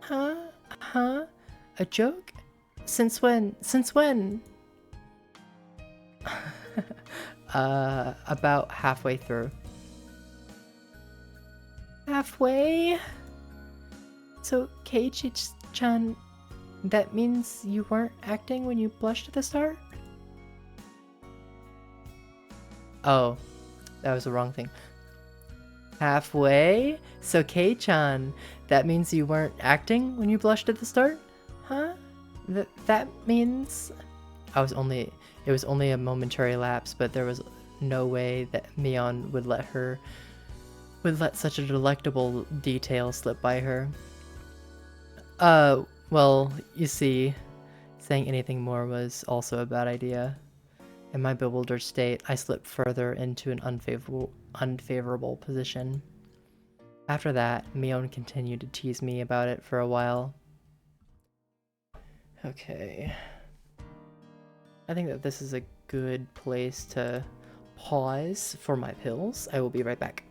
Huh? Huh? A joke? Since when? Since when? About halfway through. halfway? So, Keiichi-chan, that means you weren't acting when you blushed at the start? Oh, that was the wrong thing. Halfway? So, Kei-chan, that means you weren't acting when you blushed at the start? Huh? That means... It was only a momentary lapse, but there was no way that Mion would let such a delectable detail slip by her. Well, you see, saying anything more was also a bad idea. In my bewildered state, I slipped further into an unfavorable position. After that, Mion continued to tease me about it for a while. Okay. I think that this is a good place to pause for my pills. I will be right back.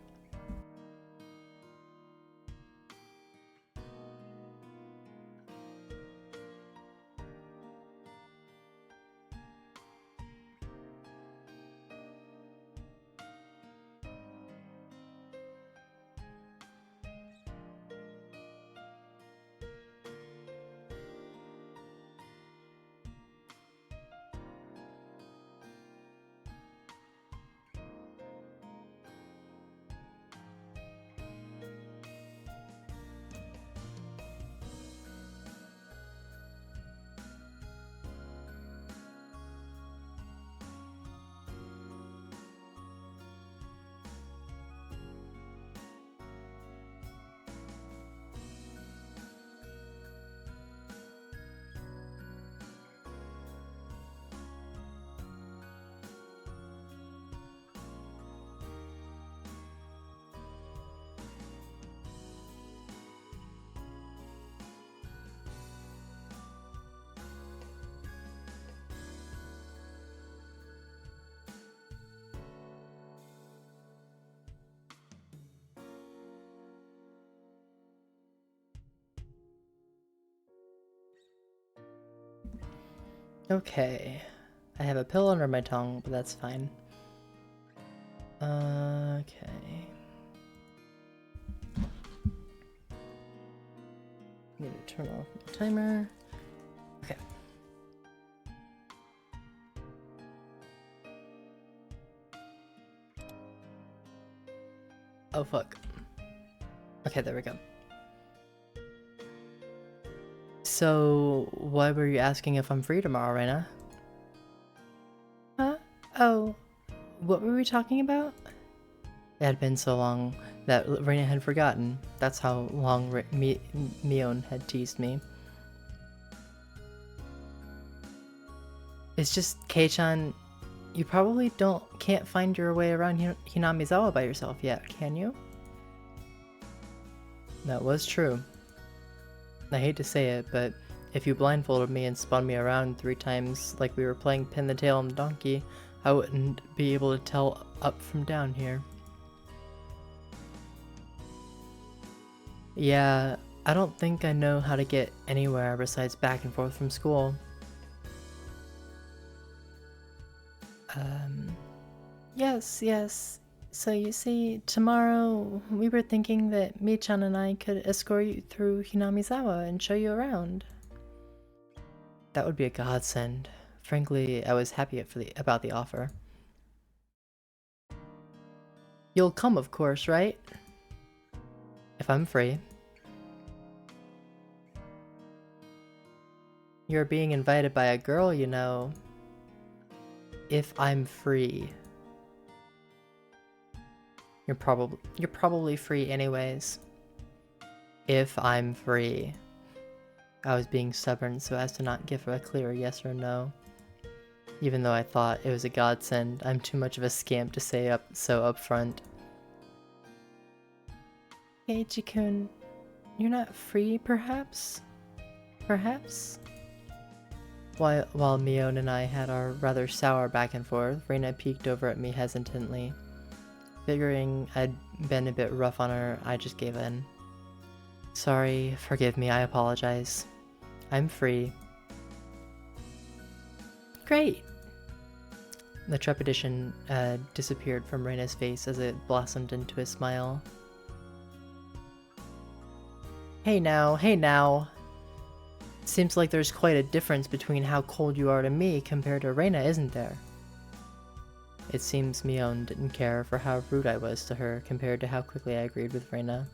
Okay. I have a pill under my tongue, but that's fine. Okay. Need to turn off my timer. Okay. Oh fuck. Okay, there we go. So, why were you asking if I'm free tomorrow, Reina? Huh? Oh, what were we talking about? It had been so long that Reina had forgotten. That's how long Mion had teased me. It's just, Kei-chan, you probably can't find your way around Hinamizawa by yourself yet, can you? That was true. I hate to say it, but if you blindfolded me and spun me around 3 times like we were playing Pin the Tail on the Donkey, I wouldn't be able to tell up from down here. Yeah, I don't think I know how to get anywhere besides back and forth from school. Yes. So you see, tomorrow we were thinking that Mi-chan and I could escort you through Hinamizawa and show you around. That would be a godsend. Frankly, I was happy about the offer. You'll come, of course, right? If I'm free. You're being invited by a girl, you know. If I'm free. You're probably free anyways. If I'm free. I was being stubborn so as to not give her a clear yes or no. Even though I thought it was a godsend, I'm too much of a scamp to say so upfront. Keiichi-kun, you're not free, perhaps? Perhaps? While Mion and I had our rather sour back and forth, Reina peeked over at me hesitantly. Figuring I'd been a bit rough on her, I just gave in. Sorry, forgive me, I apologize. I'm free. Great! The trepidation disappeared from Reina's face as it blossomed into a smile. Hey now, hey now. Seems like there's quite a difference between how cold you are to me compared to Reina, isn't there? It seems Mion didn't care for how rude I was to her compared to how quickly I agreed with Reina.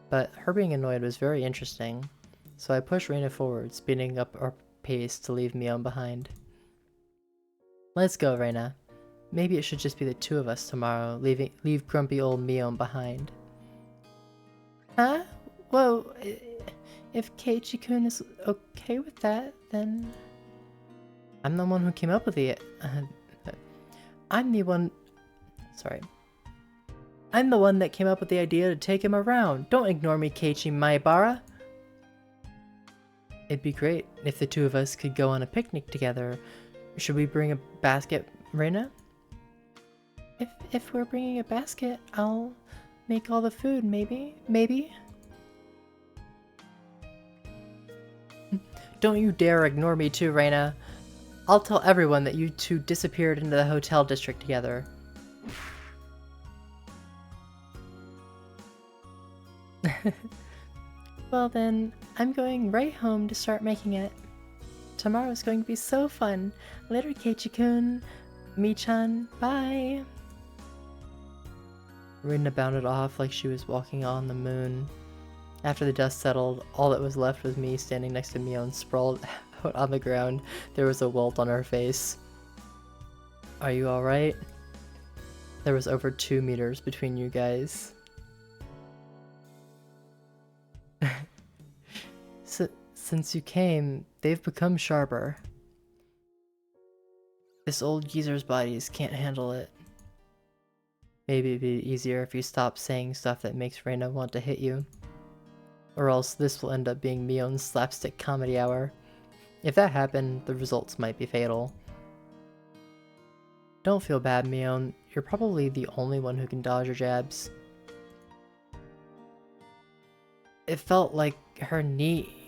But her being annoyed was very interesting, so I pushed Reina forward, speeding up our pace to leave Mion behind. Let's go, Reina. Maybe it should just be the two of us tomorrow, leave grumpy old Mion behind. Huh? Whoa, if Keiichi-kun is okay with that, then... I'm the one who came up with the... I'm the one that came up with the idea to take him around. Don't ignore me, Keiichi Maebara. It'd be great if the two of us could go on a picnic together. Should we bring a basket, Reina? If we're bringing a basket, I'll make all the food, maybe? Don't you dare ignore me too, Reina. I'll tell everyone that you two disappeared into the hotel district together. Well then, I'm going right home to start making it. Tomorrow's going to be so fun. Later, Keiichi-kun. Mi-chan, bye. Reina bounded off like she was walking on the moon. After the dust settled, all that was left was me standing next to Mion, sprawled out on the ground. There was a welt on her face. Are you alright? There was over 2 meters between you guys. Since you came, they've become sharper. This old geezer's bodies can't handle it. Maybe it'd be easier if you stopped saying stuff that makes Reina want to hit you. Or else this will end up being Mion's slapstick comedy hour. If that happened, the results might be fatal. Don't feel bad, Mion. You're probably the only one who can dodge your jabs. It felt like her knee...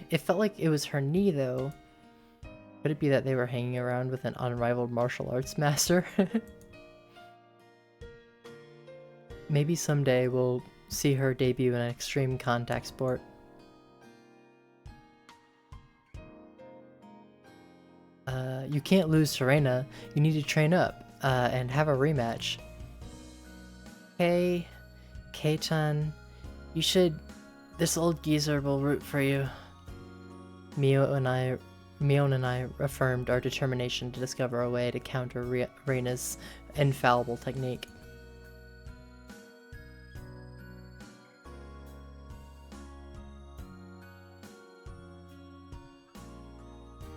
It felt like it was her knee, though. Could it be that they were hanging around with an unrivaled martial arts master? Maybe someday we'll see her debut in an extreme contact sport. You can't lose to Reina. You need to train up, and have a rematch. Hey, Kei-chan, you should... This old geezer will root for you. Mion and I affirmed our determination to discover a way to counter Reina's infallible technique.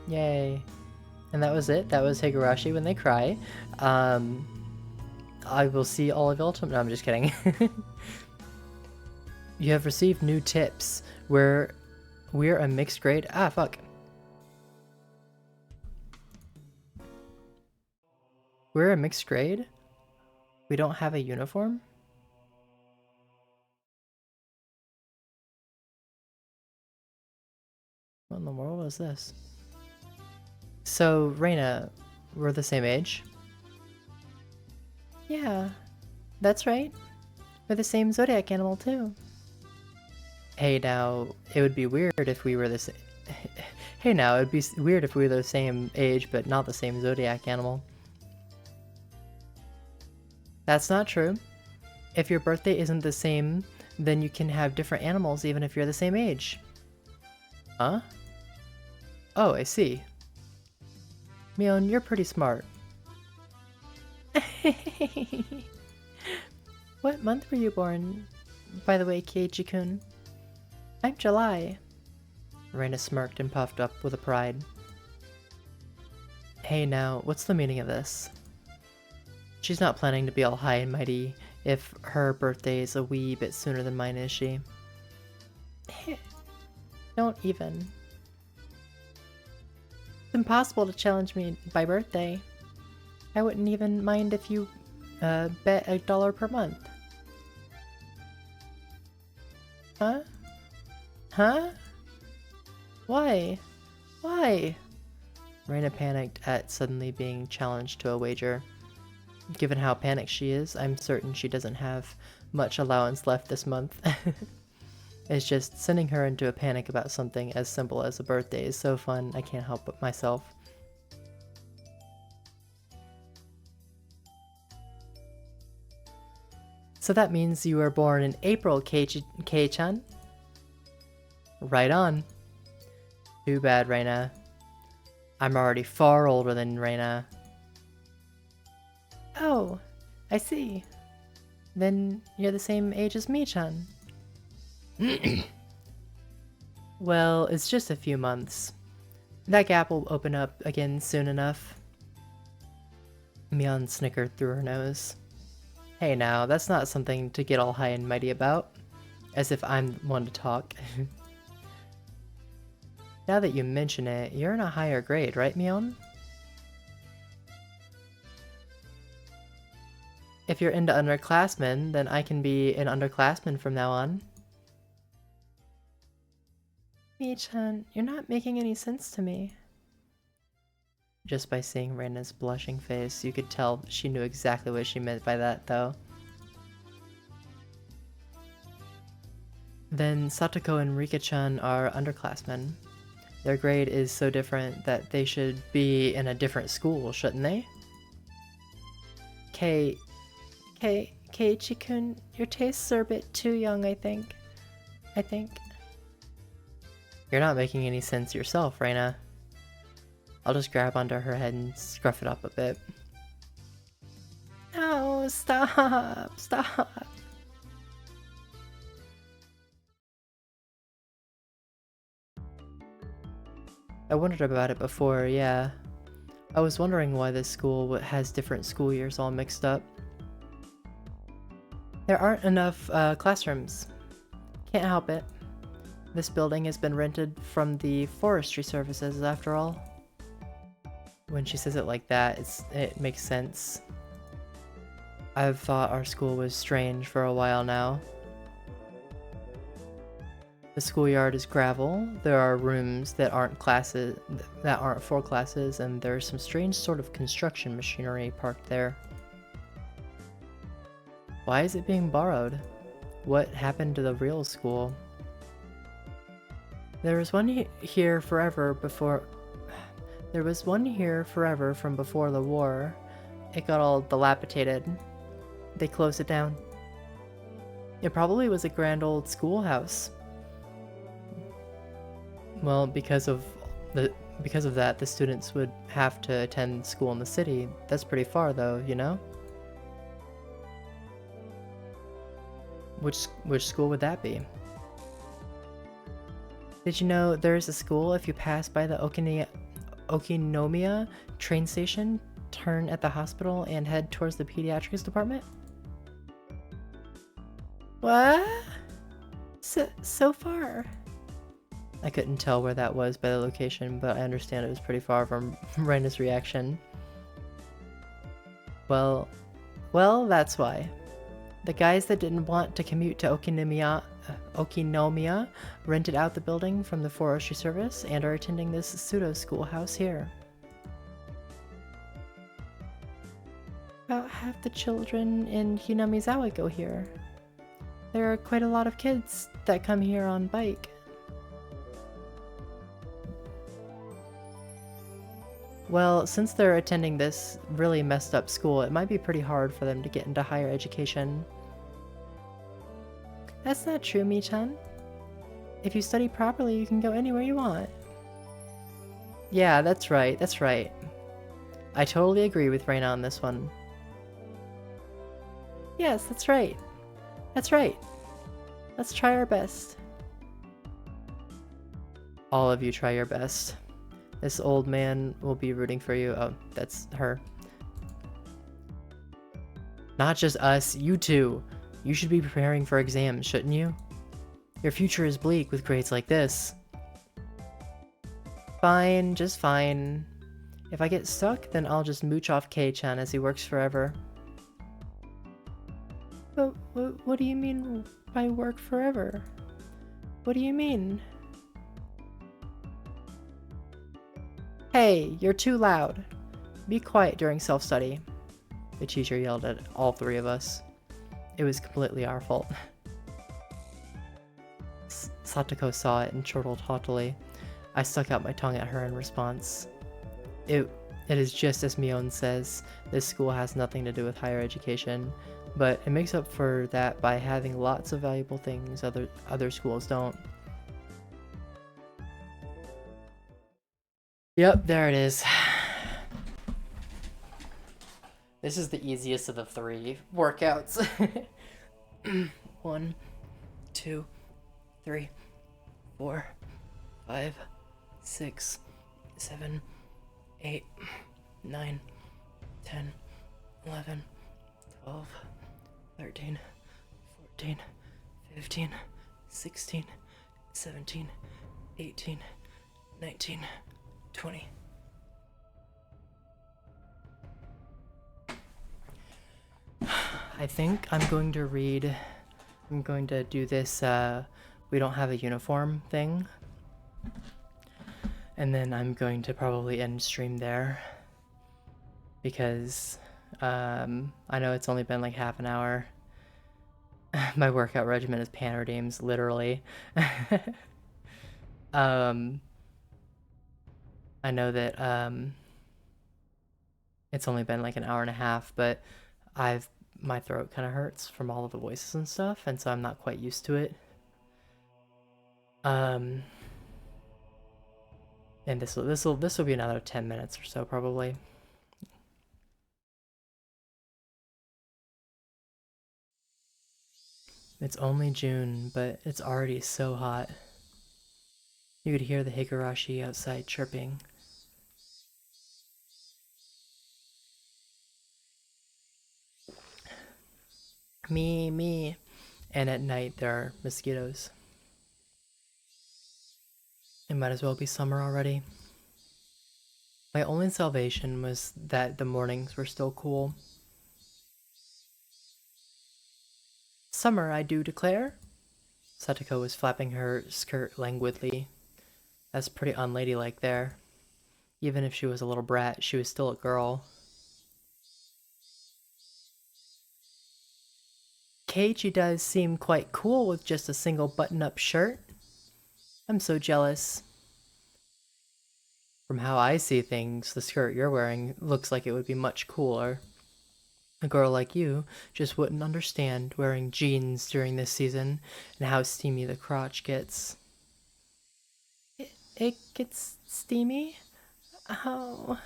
Yay. And that was it. That was Higurashi when they cry. I will see all of y'all tomorrow. No, I'm just kidding. You have received new tips. We're a mixed grade. Ah, fuck. We're a mixed grade? We don't have a uniform? What in the world is this? So, Reina, we're the same age? Yeah, that's right. We're the same zodiac animal, too. Hey now, it would be weird if we were the same... Hey now, it'd be weird if we were the same age, but not the same zodiac animal. That's not true. If your birthday isn't the same, then you can have different animals even if you're the same age. Huh? Oh, I see. Mion, you're pretty smart. What month were you born, by the way, Keiichi-kun? I'm July. Reina smirked and puffed up with a pride. Hey now, what's the meaning of this? She's not planning to be all high and mighty if her birthday is a wee bit sooner than mine, is she? Don't even. It's impossible to challenge me by birthday. I wouldn't even mind if you bet $1 per month. Huh? Huh? Why? Why? Reina panicked at suddenly being challenged to a wager. Given how panicked she is, I'm certain she doesn't have much allowance left this month. It's just sending her into a panic about something as simple as a birthday is so fun, I can't help but myself. So that means you were born in April, Kei-chan? Right on. Too bad, Reina. I'm already far older than Reina. Oh, I see. Then you're the same age as me-chan. Well, it's just a few months. That gap will open up again soon enough. Mion snickered through her nose. Hey now, that's not something to get all high and mighty about. As if I'm one to talk. Now that you mention it, you're in a higher grade, right, Mion? If you're into underclassmen, then I can be an underclassman from now on. Mi-chan, you're not making any sense to me. Just by seeing Reina's blushing face, you could tell she knew exactly what she meant by that, though. Then Satoko and Rika-chan are underclassmen. Their grade is so different that they should be in a different school, shouldn't they? Keiichi-kun, your tastes are a bit too young, I think. You're not making any sense yourself, Reina. I'll just grab onto her head and scruff it up a bit. No, stop! Stop! I wondered about it before, yeah. I was wondering why this school has different school years all mixed up. There aren't enough classrooms. Can't help it. This building has been rented from the forestry services after all. When she says it like that, it makes sense. I've thought our school was strange for a while now. The schoolyard is gravel, there are rooms that aren't for classes, and there's some strange sort of construction machinery parked there. Why is it being borrowed? What happened to the real school? There was one here forever from before the war. It got all dilapidated. They closed it down. It probably was a grand old schoolhouse. Well, because of that, the students would have to attend school in the city. That's pretty far, though, you know? Which school would that be? Did you know there's a school if you pass by the Okinomiya train station, turn at the hospital, and head towards the pediatrics department? What? So far? I couldn't tell where that was by the location, but I understand it was pretty far from Reina's reaction. Well, that's why. The guys that didn't want to commute to Okinomiya rented out the building from the forestry service and are attending this pseudo-schoolhouse here. About half the children in Hinamizawa go here. There are quite a lot of kids that come here on bike. Well, since they're attending this really messed up school, it might be pretty hard for them to get into higher education. That's not true, Mi-chan. If you study properly, you can go anywhere you want. Yeah, that's right. I totally agree with Reina on this one. Yes, that's right. Let's try our best. All of you try your best. This old man will be rooting for you. Oh, that's her. Not just us, you too. You should be preparing for exams, shouldn't you? Your future is bleak with grades like this. Fine, just fine. If I get stuck, then I'll just mooch off Kei-chan as he works forever. But what do you mean by work forever? What do you mean? Hey, you're too loud. Be quiet during self-study. The teacher yelled at all three of us. It was completely our fault. Satoko saw it and chortled haughtily. I stuck out my tongue at her in response. It is just as Mion says, this school has nothing to do with higher education, but it makes up for that by having lots of valuable things other schools don't. Yep, there it is. This is the easiest of the 3 workouts. 1, 2, 3, 4, 5, 6, 7, 8, 9, 10, 11, 12, 13, 14, 15, 16, 17, 18, 19, 20. I think I'm going to do this, we don't have a uniform thing. And then I'm going to probably end stream there. Because, I know it's only been like half an hour. My workout regimen is Panadems, literally. I know that, it's only been like an hour and a half, but my throat kind of hurts from all of the voices and stuff, and so I'm not quite used to it. And this will be another 10 minutes or so probably. It's only June, but it's already so hot. You could hear the higurashi outside chirping. Me. And at night there are mosquitoes. It might as well be summer already. My only salvation was that the mornings were still cool. Summer, I do declare. Satoko was flapping her skirt languidly. That's pretty unladylike there. Even if she was a little brat, she was still a girl. Keiichi does seem quite cool with just a single button-up shirt. I'm so jealous. From how I see things, the skirt you're wearing looks like it would be much cooler. A girl like you just wouldn't understand wearing jeans during this season and how steamy the crotch gets. It gets steamy? Oh.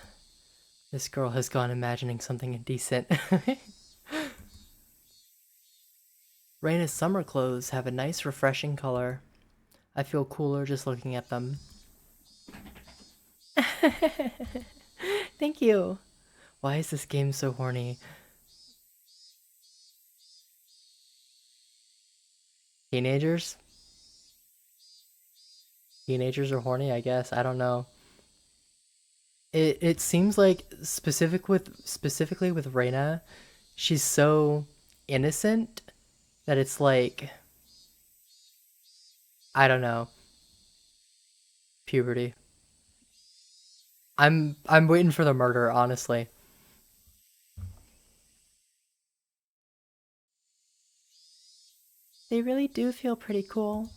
This girl has gone imagining something indecent. Reina's summer clothes have a nice refreshing color. I feel cooler just looking at them. Thank you. Why is this game so horny? Teenagers? Teenagers are horny, I guess. I don't know. It seems like specifically with Reina, she's so innocent that it's like, I don't know. Puberty. I'm waiting for the murder, honestly. They really do feel pretty cool.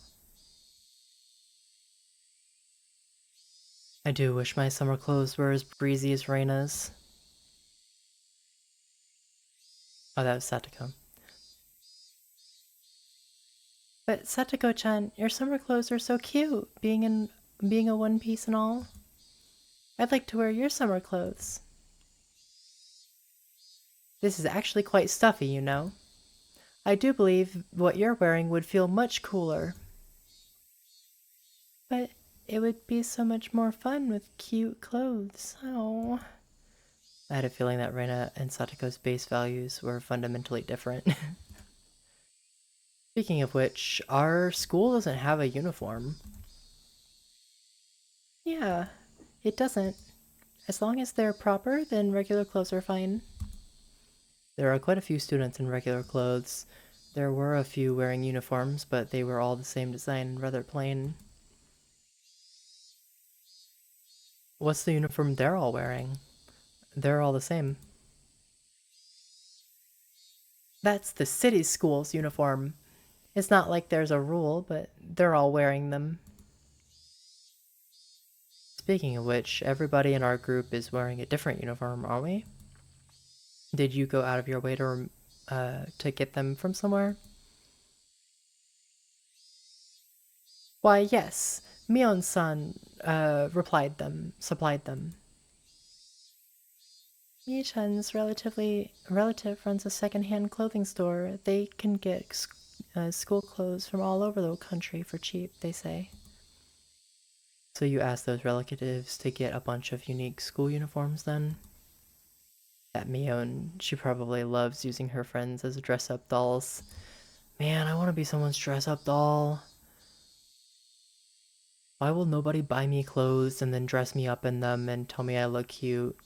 I do wish my summer clothes were as breezy as Reina's. Oh, that was Satoko. But Satoko-chan, your summer clothes are so cute, being a one piece and all. I'd like to wear your summer clothes. This is actually quite stuffy, you know. I do believe what you're wearing would feel much cooler. But it would be so much more fun with cute clothes. Oh. I had a feeling that Reina and Satoko's base values were fundamentally different. Speaking of which, our school doesn't have a uniform. Yeah, it doesn't. As long as they're proper, then regular clothes are fine. There are quite a few students in regular clothes. There were a few wearing uniforms, but they were all the same design and rather plain. What's the uniform they're all wearing? They're all the same. That's the city school's uniform. It's not like there's a rule, but they're all wearing them. Speaking of which, everybody in our group is wearing a different uniform, aren't we? Did you go out of your way to get them from somewhere? Why, yes. Mion-san supplied them. Mii-chan's relative runs a second-hand clothing store. They can get school clothes from all over the country for cheap, they say. So you asked those relatives to get a bunch of unique school uniforms then? That Mion, she probably loves using her friends as dress-up dolls. Man, I want to be someone's dress-up doll. Why will nobody buy me clothes and then dress me up in them and tell me I look cute?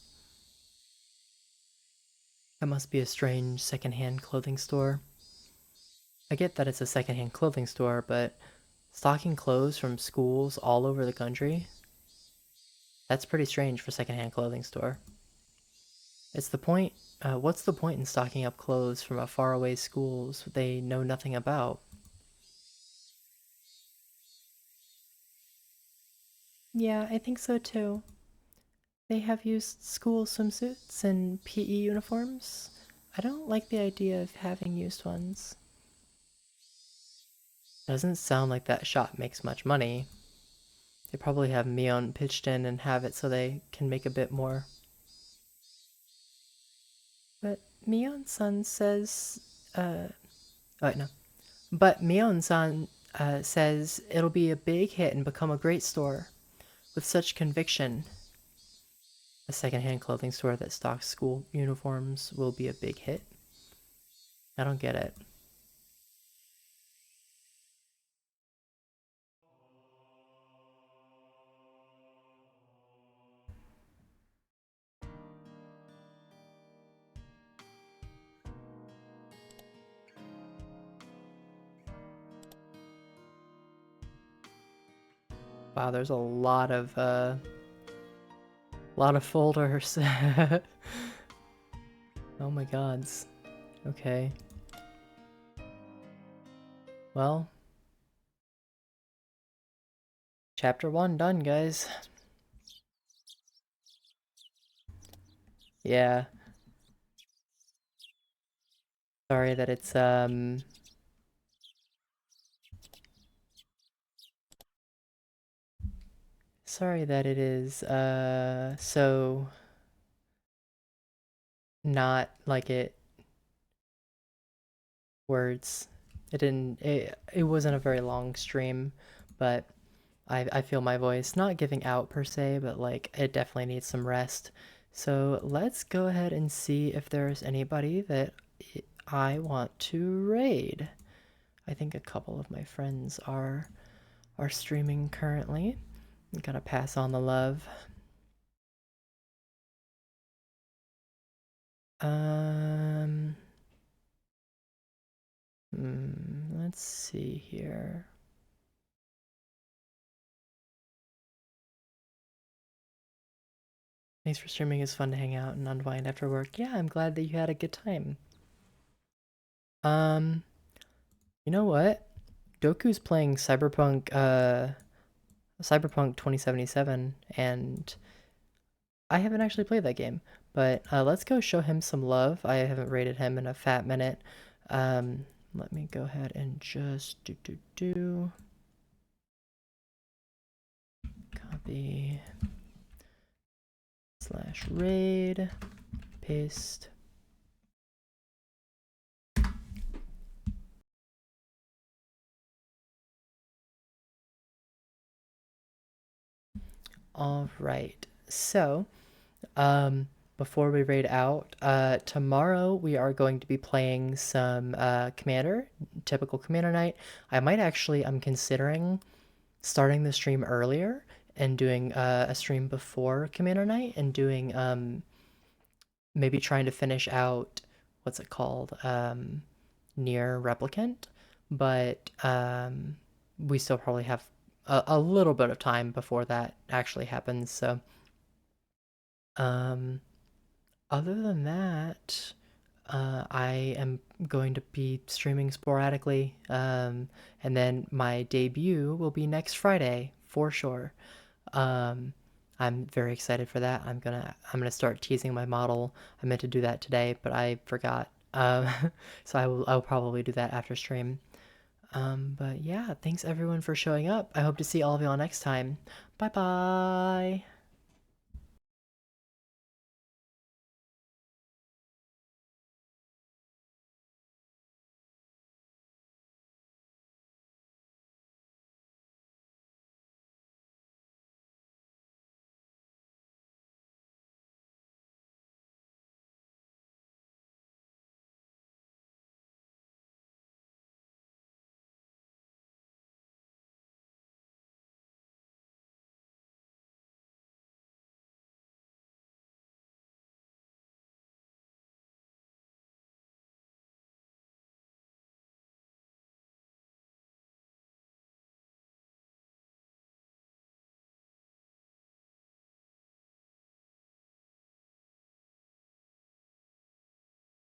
That must be a strange second-hand clothing store. I get that it's a second-hand clothing store, but stocking clothes from schools all over the country? That's pretty strange for second-hand clothing store. It's the point. What's the point in stocking up clothes from a faraway schools they know nothing about? Yeah, I think so too. They have used school swimsuits and PE uniforms. I don't like the idea of having used ones. Doesn't sound like that shop makes much money. They probably have Mion pitched in and have it so they can make a bit more. But Mion-san says, oh wait, no. But Mion-san says it'll be a big hit and become a great store. With such conviction, a secondhand clothing store that stocks school uniforms will be a big hit. I don't get it. Wow, there's a lot of folders. Oh my gods. Okay. Well, chapter 1 done, guys. Yeah. Sorry that it's sorry that it is so not like it words. It wasn't a very long stream, but I feel my voice not giving out per se, but like it definitely needs some rest. So let's go ahead and see if there's anybody that I want to raid. I think a couple of my friends are streaming currently. I'm gonna pass on the love. Um, let's see here. Thanks for streaming. It's fun to hang out and unwind after work. Yeah, I'm glad that you had a good time. Um, you know what? Doku's playing Cyberpunk 2077, and I haven't actually played that game. But let's go show him some love. I haven't rated him in a fat minute. Let me go ahead and just copy slash raid, paste. All right. So, before we raid out, tomorrow we are going to be playing some Commander, typical Commander night. I'm considering starting the stream earlier and doing a stream before Commander night and doing maybe trying to finish out what's it called near Replicant, but we still probably have a little bit of time before that actually happens. So, other than that, I am going to be streaming sporadically, and then my debut will be next Friday for sure. Um, I'm very excited for that. I'm gonna start teasing my model. I meant to do that today, but I forgot. So I'll probably do that after stream. But yeah, thanks everyone for showing up. I hope to see all of y'all next time. Bye bye.